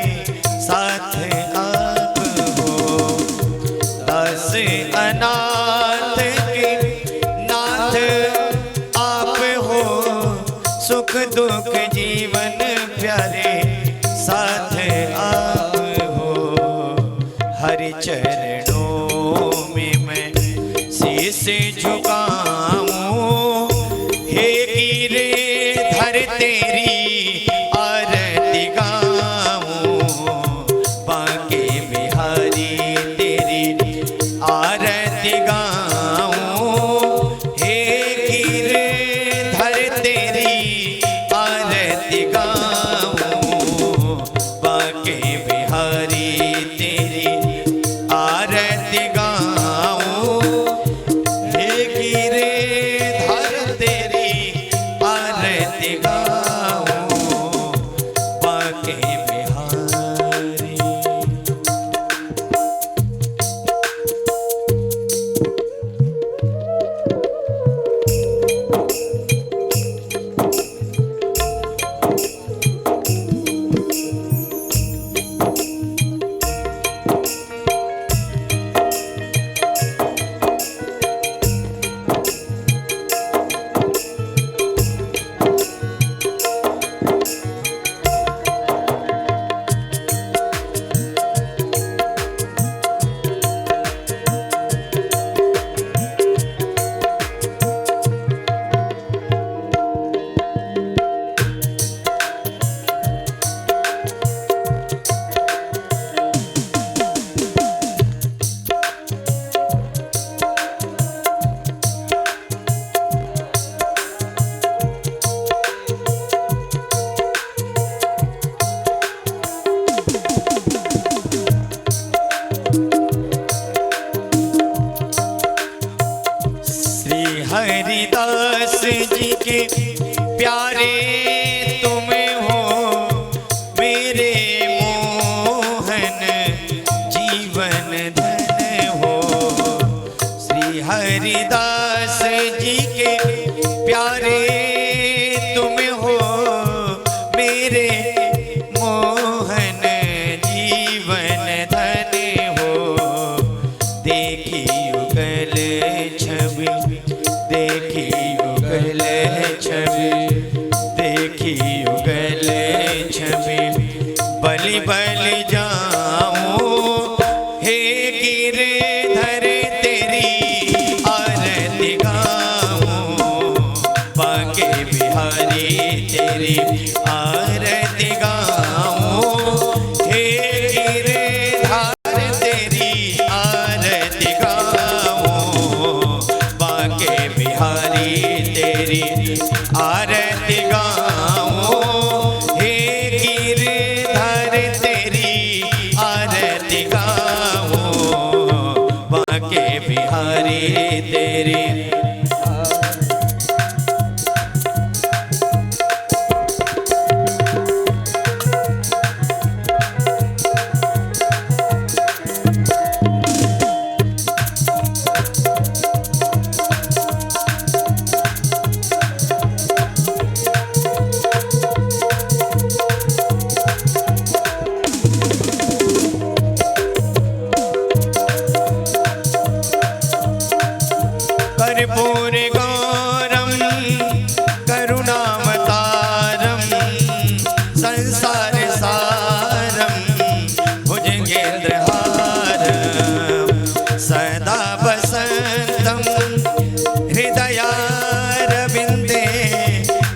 साथ आप हो। दास अनाथ के नाथ आप हो, सुख दुख जीवन प्यारे साथ आप हो। हरि चरणों में मैं शीश झुकाऊं, हे गिरधर तेरी आरती गाऊं, बाके बिहारी तेरी आरती गाऊं, हे गिरधर तेरी आरती गाऊं, बाके बिहारी तेरी आरती गाऊं, हे गिरधर तेरी आरती गाऊं, बाके बिहारी। प्यारे तुम हो मेरे मोहन जीवन धन हो। श्री हरिदास जी के प्यारे तुम हो मेरे मोहन जीवन धन हो। देखी युगल छवि देखी युगल छवि देखी युगल छवि बलि बलि जाऊं हे गिरधर तेरी आरती गाऊं। बांके बिहारी तेरी आरती गाऊं हे गिरधर तेरी आरती गाऊं। बांके बिहारी तेरी आरती गाऊं हे गिरधर तेरी आरती गाऊं। बांके बिहारी तेरी कर्पूर गौरम करुणावतारम संसार सारम भुजगेंद्रहारम सदा वसंतम हृदयारविंदे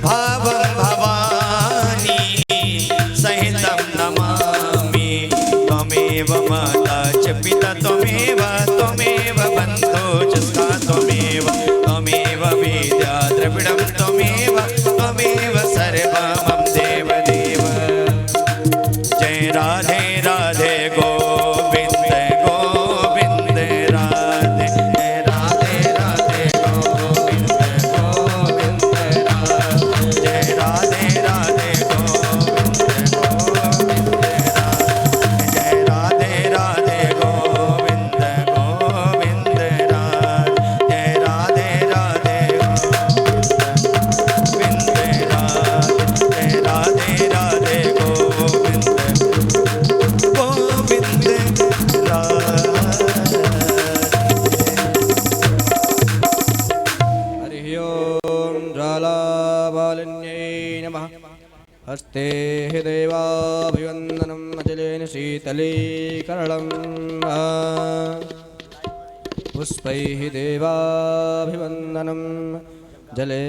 भावं भवानी सहितं नमामि। त्वमेव माता च पिता त्वमेव बन्धो च सखा त्वमेव विद्या द्रविडं त्वमेव सर्वमं देवदेव। जय राधे राधे गोविंद गोविंद राधे राधे राधे गोविंद गोविंद राधे। जय राधे राधे गोविंद गोविंद राधे। जय राधे राधे गोविंद गोविंद राधे। जय राधे राधे गोविंद राधे। जय राधे राधे गोविंद गोविंद राधे। हरि ओम ज्वालामालिन्यै नमः। हस्ते देवाभिवन्दनम् अचलेन शीतलीकरणं पुष्पैः देवाभिवन्दनं जले